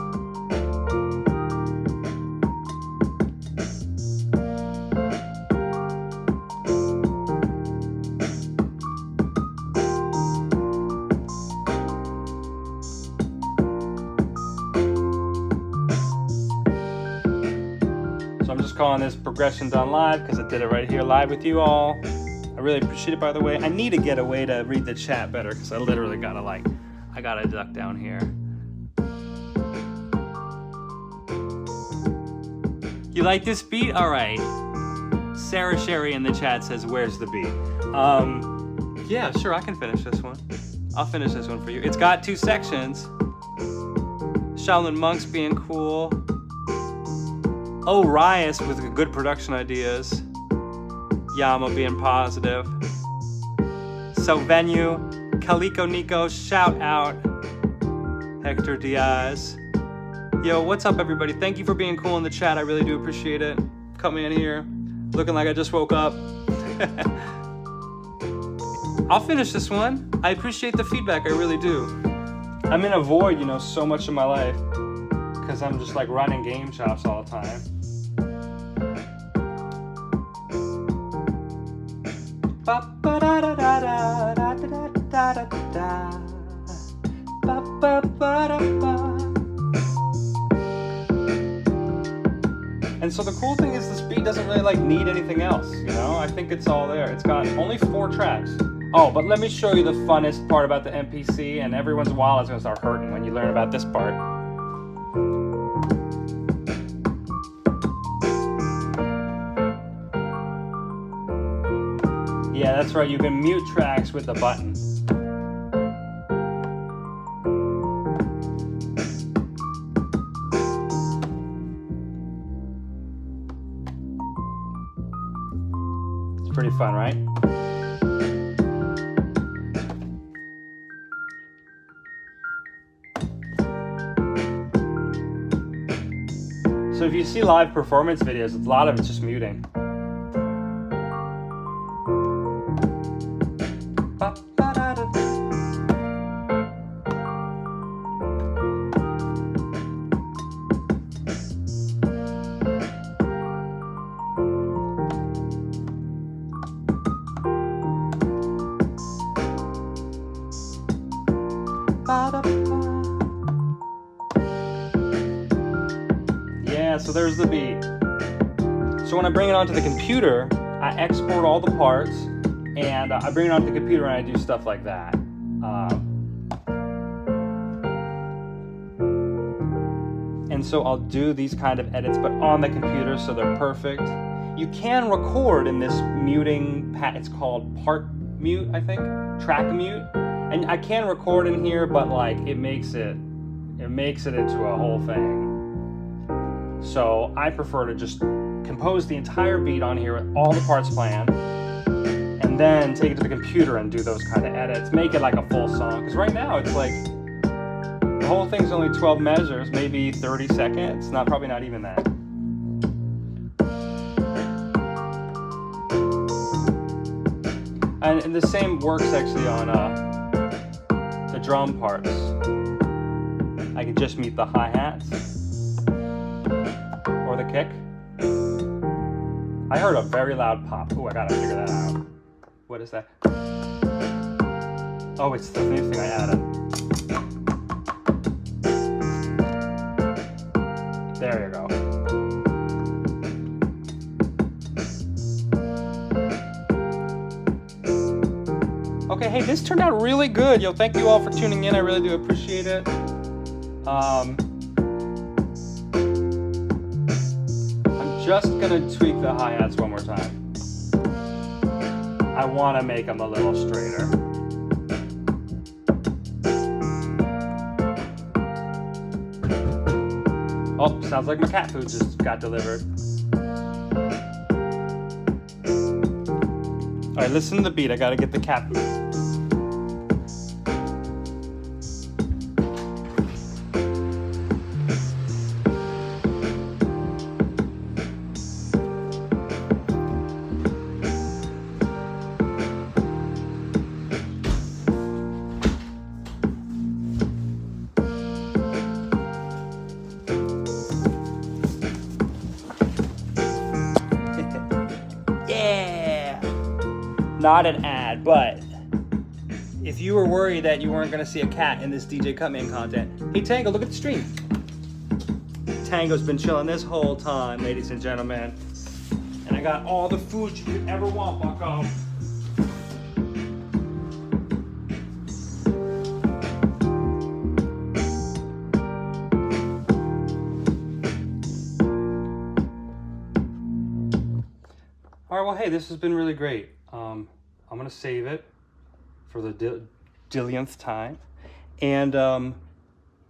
So I'm just calling this Progressions on Live because I did it right here live with you all. I really appreciate it, by the way. I need to get a way to read the chat better because I literally gotta I gotta duck down here. You like this beat? All right. Sarah Sherry in the chat says, where's the beat? Yeah, sure, I can finish this one. I'll finish this one for you. It's got 2 sections. Shaolin Monks being cool. Oh, Rias with good production ideas. Yama being positive. So Venue, Calico Nico, shout out. Hector Diaz. Yo, what's up, everybody? Thank you for being cool in the chat. I really do appreciate it. Coming in here, looking like I just woke up. I'll finish this one. I appreciate the feedback. I really do. I'm in a void, you know, so much of my life because I'm just running game shops all the time. And so the cool thing is this beat doesn't really need anything else, you know? I think it's all there. It's got only 4 tracks. Oh, but let me show you the funnest part about the MPC, and every once in a while it's gonna start hurting when you learn about this part. Yeah, that's right, you can mute tracks with the button. Pretty fun, right? So if you see live performance videos, a lot of it's just muting. Yeah, so there's the beat. So when I bring it onto the computer, I export all the parts, and I bring it onto the computer and I do stuff like that. And so I'll do these kind of edits, but on the computer, so they're perfect. You can record in this muting it's called part mute, I think, track mute. And I can record in here, but like it makes it into a whole thing. So I prefer to just compose the entire beat on here with all the parts planned, and then take it to the computer and do those kind of edits, make it like a full song. Because right now it's like the whole thing's only 12 measures, maybe 30 seconds, probably not even that. And the same works actually on the drum parts. I can just mute the hi-hats or the kick. I heard a very loud pop. Oh, I gotta figure that out. What is that? Oh, it's the new thing I added. There you go. Okay, hey, this turned out really good. Yo, thank you all for tuning in. I really do appreciate it. I'm just gonna tweak the hi-hats one more time. I wanna make them a little straighter. Oh, sounds like my cat food just got delivered. All right, listen to the beat. I gotta get the cat food. Not an ad, but if you were worried that you weren't going to see a cat in this DJ Cutman content, hey Tango, look at the stream. Tango's been chilling this whole time, ladies and gentlemen. And I got all the food you could ever want, bucko. All right, well, hey, this has been really great. I'm gonna save it for the dillionth time, and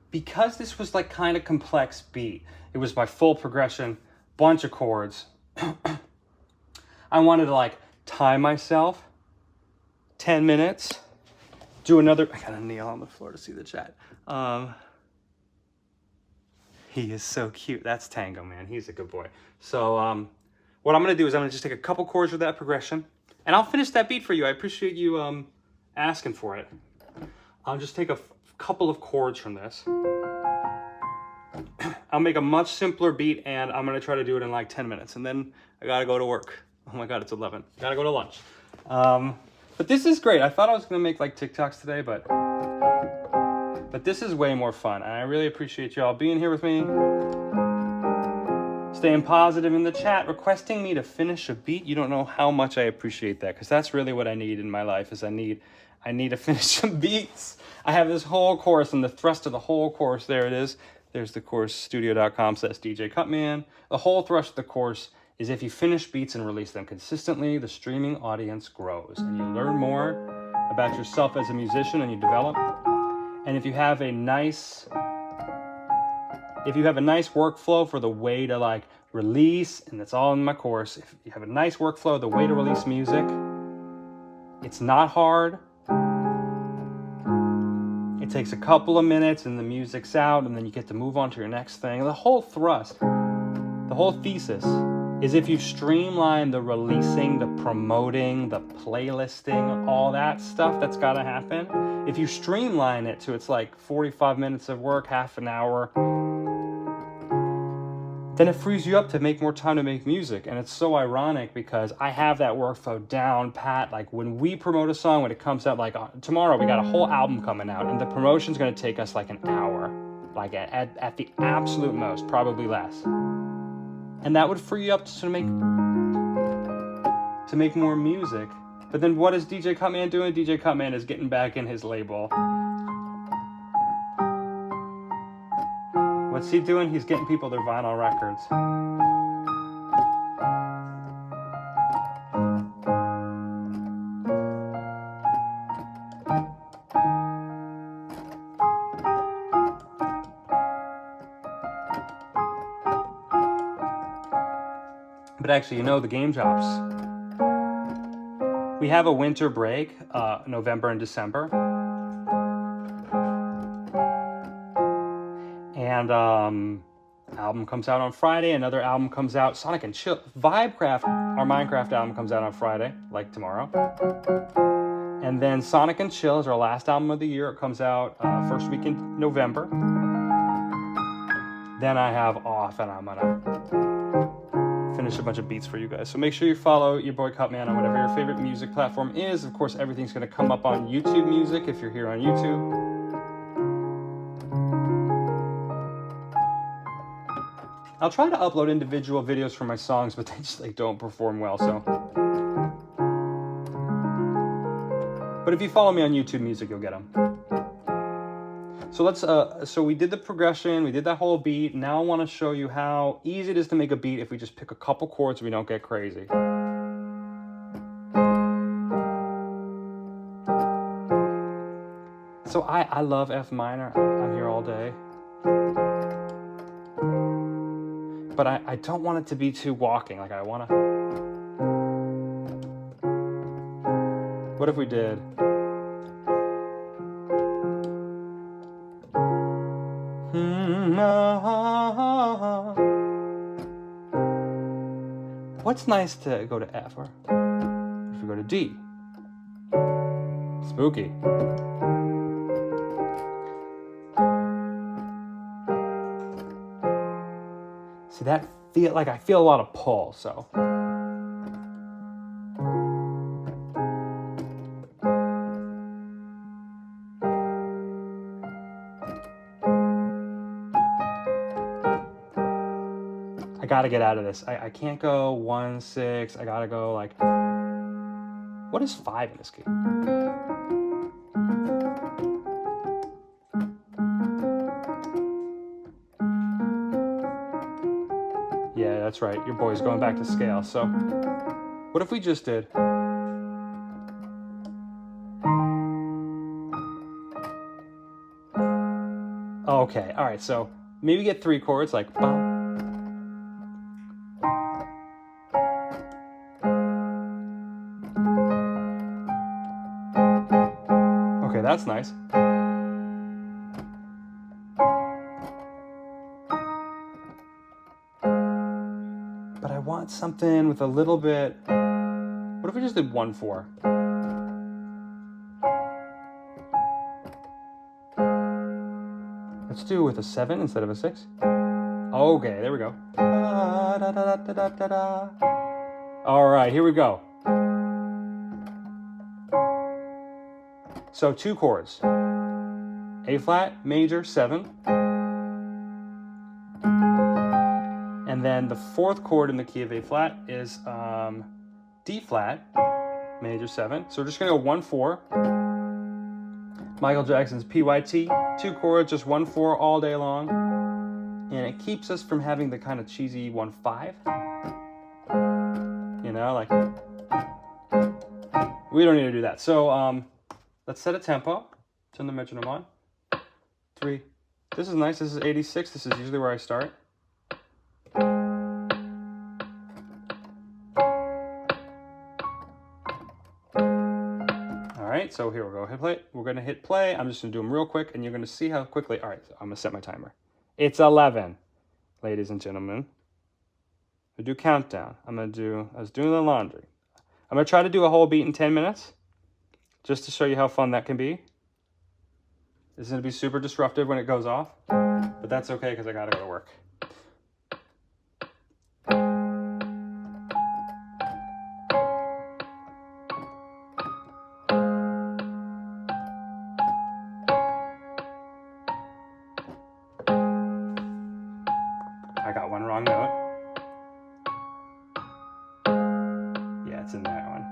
because this was like kind of complex beat, it was my full progression, bunch of chords. I wanted to like time myself 10 minutes, do another. I gotta kneel on the floor to see the chat. He is so cute. That's Tango, man. He's a good boy. So what I'm gonna do is I'm gonna just take a couple chords with that progression, and I'll finish that beat for you. I appreciate you asking for it. I'll just take a couple of chords from this. I'll make a much simpler beat, and I'm gonna try to do it in like 10 minutes, and then I gotta go to work. Oh my God, it's 11. Gotta go to lunch. But this is great. I thought I was gonna make like TikToks today, but this is way more fun, and I really appreciate y'all being here with me. Staying positive in the chat, requesting me to finish a beat. You don't know how much I appreciate that, because that's really what I need in my life. Is I need to finish some beats. I have this whole course, and the thrust of the whole course, there it is. There's the course, studio.com/DJ Cutman. The whole thrust of the course is if you finish beats and release them consistently, the streaming audience grows, and you learn more about yourself as a musician, and you develop. And if you have a nice workflow for the way to like release, and that's all in my course, if you have a nice workflow, the way to release music, it's not hard. It takes a couple of minutes and the music's out, and then you get to move on to your next thing. The whole thrust whole thesis is if you streamline the releasing, the promoting, the playlisting, all that stuff that's got to happen, if you streamline it to it's like 45 minutes of work, half an hour, then it frees you up to make more time to make music. And it's so ironic because I have that workflow down pat. Like when we promote a song, when it comes out, like tomorrow we got a whole album coming out and the promotion's going to take us like an hour, like at the absolute most, probably less. And that would free you up to make more music. But then what is DJ Cutman doing? DJ Cutman is getting back in his label. What's he doing? He's getting people their vinyl records. But actually, the game drops. We have a winter break, November and December. And album comes out on Friday. Another album comes out. Sonic and Chill. Vibecraft, our Minecraft album, comes out on Friday, like tomorrow. And then Sonic and Chill is our last album of the year. It comes out first week in November. Then I have off, and I'm gonna finish a bunch of beats for you guys. So make sure you follow your boy Cutman on whatever your favorite music platform is. Of course, everything's going to come up on YouTube Music if you're here on YouTube. I'll try to upload individual videos for my songs, but they just don't perform well. So, but if you follow me on YouTube Music, you'll get them. So so we did the progression, we did that whole beat. Now I want to show you how easy it is to make a beat if we just pick a couple chords and we don't get crazy. So I love F minor, I'm here all day. But I don't want it to be too walking, like I want to... What if we did... What's nice to go to F, or if we go to D? Spooky. See, that I feel a lot of pull, so. I gotta get out of this. I can't go 1, 6. I gotta go like, what is 5 in this key? Yeah, that's right. Your boy's going back to scale. So what if we just did? Okay, all right. So maybe get 3 chords like bum. Okay, that's nice. But I want something with a little bit... What if we just did 1, 4? Let's do it with a 7 instead of a 6. Okay, there we go. All right, here we go. So 2 chords. A flat, major, 7. And then the 4th chord in the key of A flat is D flat, major 7. So we're just gonna go 1, 4. Michael Jackson's PYT, 2 chords, just 1, 4 all day long. And it keeps us from having the kind of cheesy 1, 5. Like, we don't need to do that. So let's set a tempo. Turn the metronome on. 3. This is nice. This is 86. This is usually where I start. All right, so here we'll go. Hit play. We're gonna hit play. I'm just gonna do them real quick, and you're gonna see how quickly. All right, so I'm gonna set my timer. It's 11, ladies and gentlemen. I do countdown. I was doing the laundry. I'm gonna try to do a whole beat in 10 minutes, just to show you how fun that can be. It's gonna be super disruptive when it goes off, but that's okay because I gotta go to work. I got one wrong note. Yeah, it's in that one.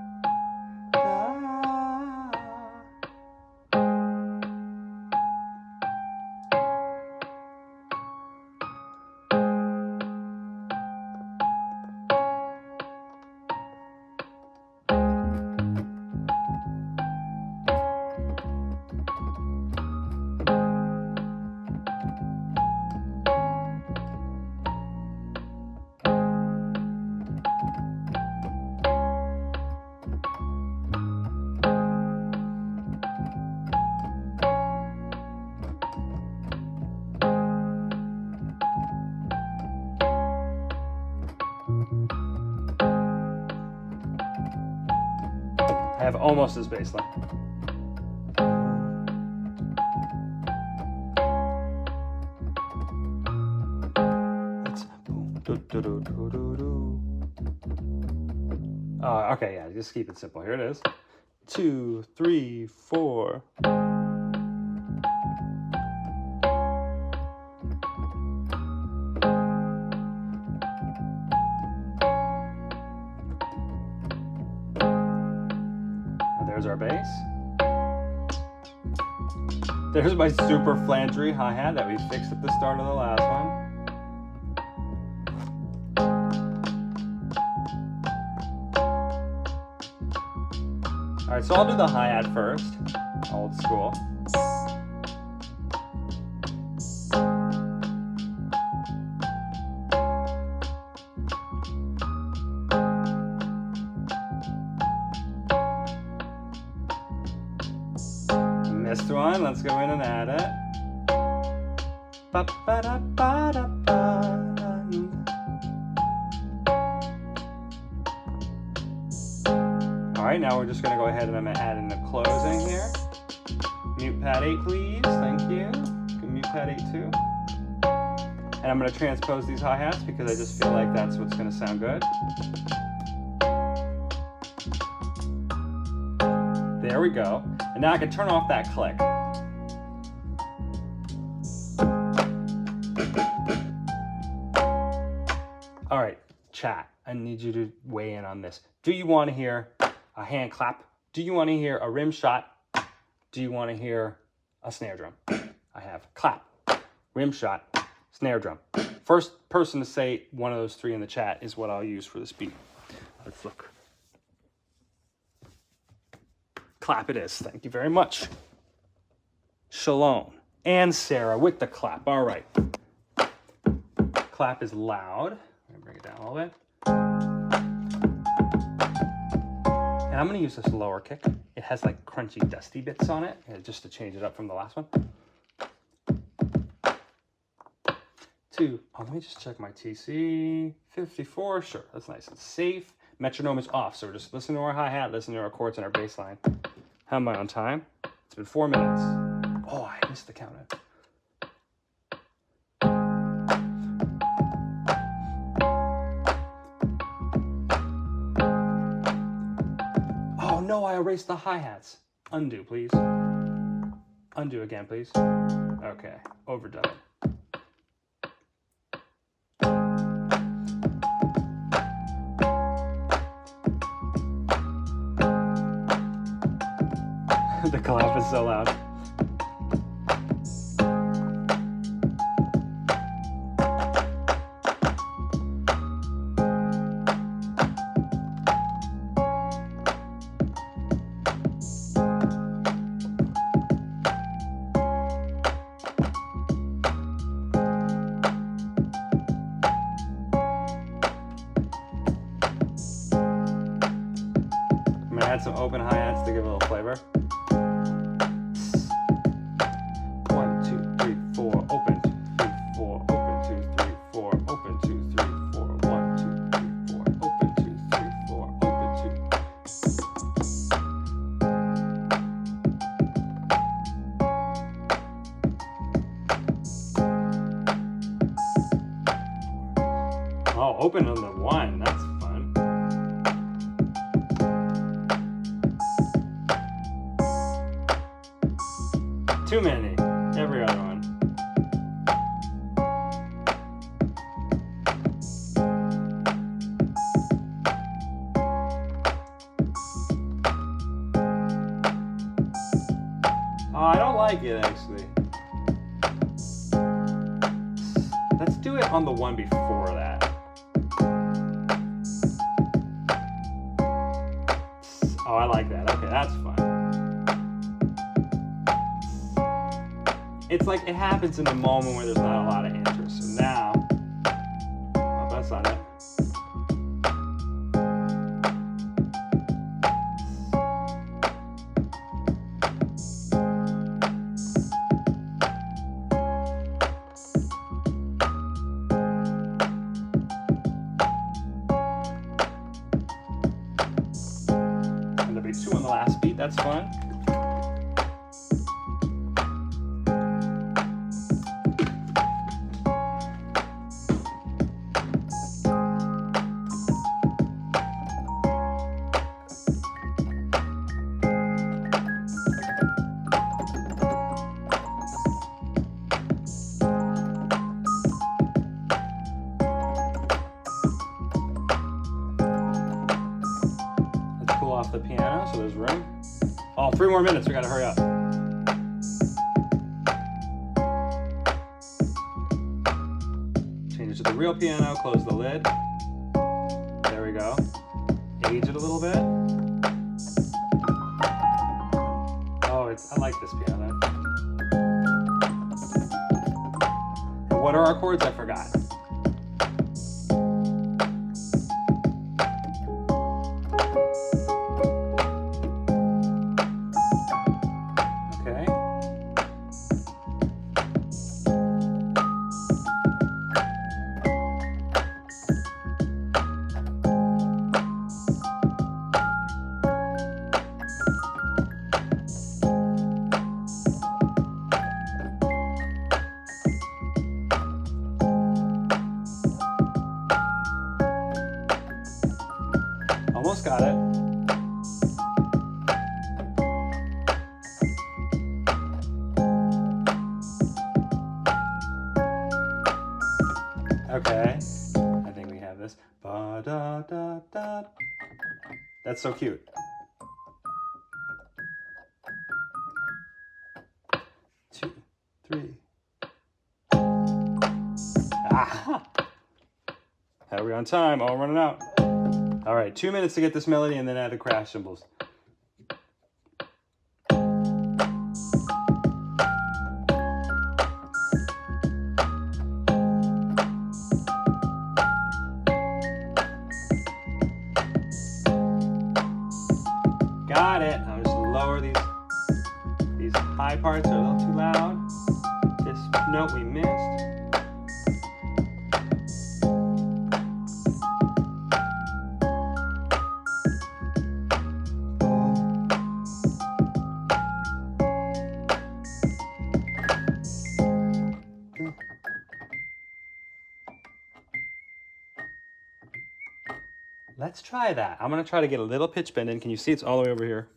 I have almost his bass line. Okay, yeah, just keep it simple. Here it is. 2, 3, 4. There's our bass. There's my super flangery hi-hat that we fixed at the start of the last one. All right, so I'll do the hi-hat first, old school. Missed one, let's go in and add it. All right, now we're just gonna go ahead and I'm gonna add in the closing here. Mute pad 8, please, thank you. You can mute pad 8 too. And I'm gonna transpose these hi-hats because I just feel like that's what's gonna sound good. There we go. And now I can turn off that click. All right, chat, I need you to weigh in on this. Do you want to hear a hand clap? Do you want to hear a rim shot? Do you want to hear a snare drum? I have clap, rim shot, snare drum. First person to say one of those three in the chat is what I'll use for this beat. Let's look. Clap it is. Thank you very much. Shalom. And Sarah with the clap. All right. Clap is loud. I'm going to bring it down a little bit. And I'm going to use this lower kick. It has like crunchy, dusty bits on it, just to change it up from the last one. 2. Oh, let me just check my TC. 54. Sure, that's nice and safe. Metronome is off, so we're just listening to our hi-hat, listening to our chords and our bass line. How am I on time? It's been 4 minutes. Oh, I missed the count. Oh no, I erased the hi-hats. Undo, please. Undo again, please. Okay, overdone it. The clap is so loud. I'm gonna add some open hi-hats to give a little flavor. open on the one. That's fun. Too many. Every other one. Oh, I don't like it actually. Let's do it on the one before that. Oh, I like that. Okay, that's fun. It's like it happens in the moment where there's not a lot of interest. So now, oh, that's not it. And there'll be two on the last beat. That's fun. Off the piano, so there's room. Oh, 3 more minutes, we gotta hurry up. Change it to the real piano, close the lid. There we go. Age it a little bit. Oh, I like this piano. And what are our chords? I forgot. Almost got it. Okay, I think we have this. Ba da da da. That's so cute. Two, three. Ah! How are we on time? Oh, running out. All right, 2 minutes to get this melody and then add the crash cymbals. Got it. I'll just lower these high parts are a little too loud. This note we missed. Let's try that. I'm going to try to get a little pitch bend in. Can you see it's all the way over here?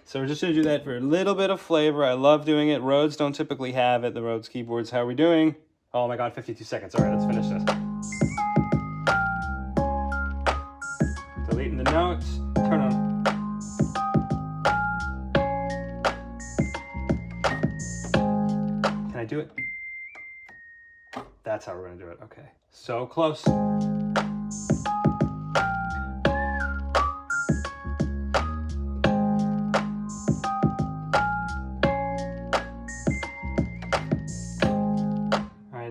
So we're just going to do that for a little bit of flavor. I love doing it. Rhodes don't typically have it. The Rhodes keyboards. How are we doing? Oh my God, 52 seconds. All right, let's finish this. Deleting the notes. Turn on. Can I do it? That's how we're going to do it. Okay. So close.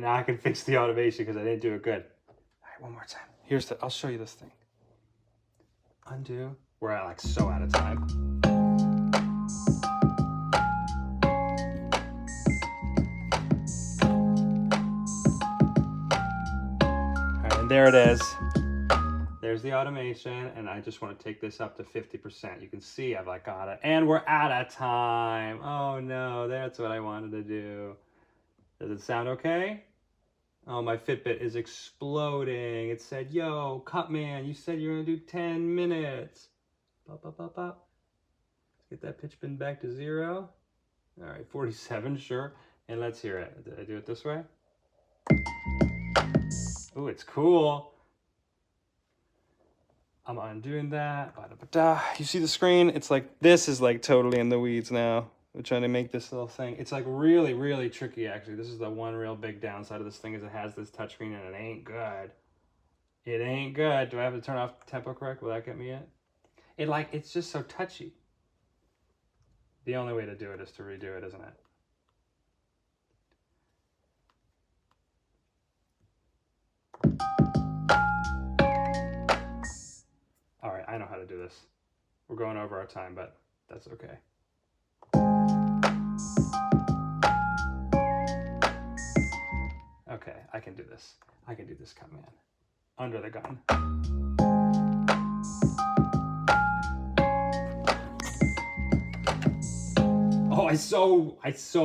Now I can fix the automation because I didn't do it good. All right, one more time. I'll show you this thing. Undo. We're at like so out of time. All right, and there it is. There's the automation, and I just want to take this up to 50%. You can see I've like got it, and we're out of time. Oh no, that's what I wanted to do. Does it sound okay? Oh, my Fitbit is exploding. It said, yo, Cutman, you said you're gonna do 10 minutes. Pop, pop, pop, pop. Let's get that pitch bend back to 0. All right, 47, sure. And let's hear it. Did I do it this way? Ooh, it's cool. I'm undoing that. You see the screen? It's like, this is like totally in the weeds now. We're trying to make this little thing. It's like really, really tricky, actually. This is the one real big downside of this thing is it has this touchscreen and it ain't good. It ain't good. Do I have to turn off tempo correct? Will that get me in? It's just so touchy. The only way to do it is to redo it, isn't it? All right, I know how to do this. We're going over our time, but that's okay. Okay, I can do this. I can do this, Cutman. Under the gun. Oh, I so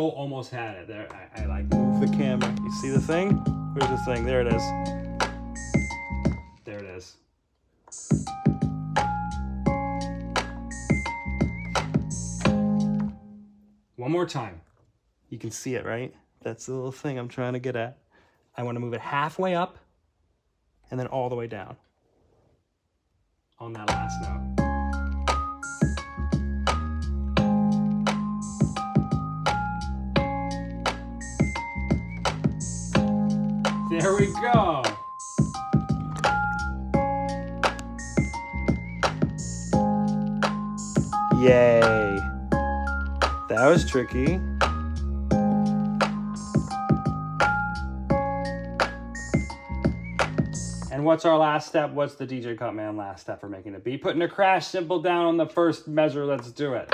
almost had it. There, I like move the camera. You see the thing? Where's the thing? There it is. There it is. One more time. You can see it, right? That's the little thing I'm trying to get at. I want to move it halfway up and then all the way down on that last note. There we go. Yay. That was tricky. And what's our last step? What's the DJ Cutman last step for making a beat? Putting a crash cymbal down on the first measure. Let's do it.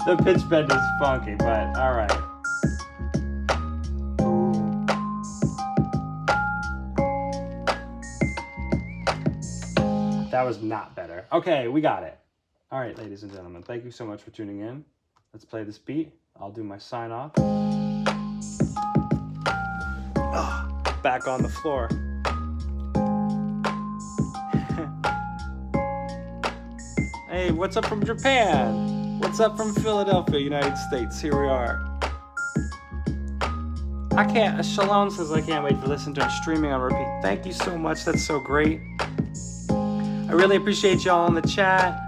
The pitch bend is funky, but all right. That was not better. Okay, we got it. All right, ladies and gentlemen, thank you so much for tuning in. Let's play this beat. I'll do my sign off. Back on the floor. Hey, what's up from Japan? What's up from Philadelphia, United States? Here we are. Shalom says I can't wait to listen to it streaming on repeat. Thank you so much. That's so great. I really appreciate y'all in the chat.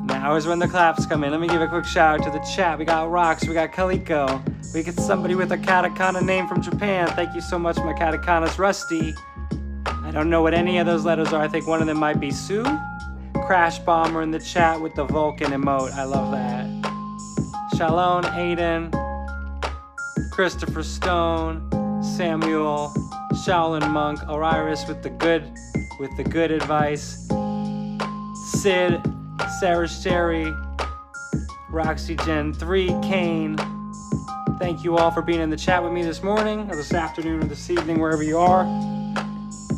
Now is when the claps come in. Let me give a quick shout out to the chat. We got Rox, we got Kaliko. We get somebody with a katakana name from Japan. Thank you so much, my katakana's Rusty. I don't know what any of those letters are. I think one of them might be Sue. Crash Bomber in the chat with the Vulcan emote. I love that. Shalom, Aiden. Christopher Stone. Samuel. Shaolin Monk. Oriris with the good advice. Sid. Sarah Sherry. Roxy Gen 3. Kane. Thank you all for being in the chat with me this morning, or this afternoon, or this evening, wherever you are.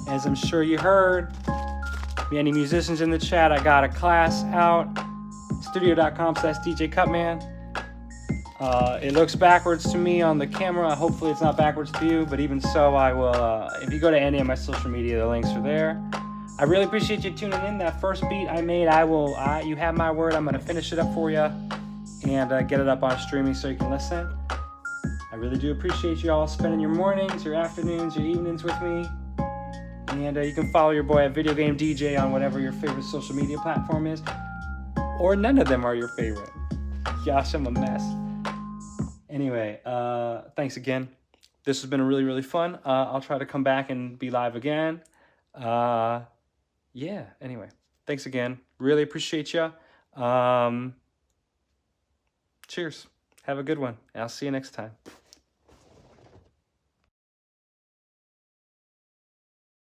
As I'm sure you heard, any musicians in the chat, I got a class out, studio.com/DJ Cutman. It looks backwards to me on the camera. Hopefully it's not backwards to you, but even so, I will, if you go to any of my social media, the links are there. I really appreciate you tuning in. That first beat I made, you have my word, I'm going to finish it up for you and get it up on streaming so you can listen. I really do appreciate you all spending your mornings, your afternoons, your evenings with me. And you can follow your boy at Video Game DJ on whatever your favorite social media platform is. Or none of them are your favorite. Gosh, I'm a mess. Anyway, thanks again. This has been really, really fun. I'll try to come back and be live again. Yeah, anyway. Thanks again. Really appreciate you. Cheers. Have a good one. I'll see you next time.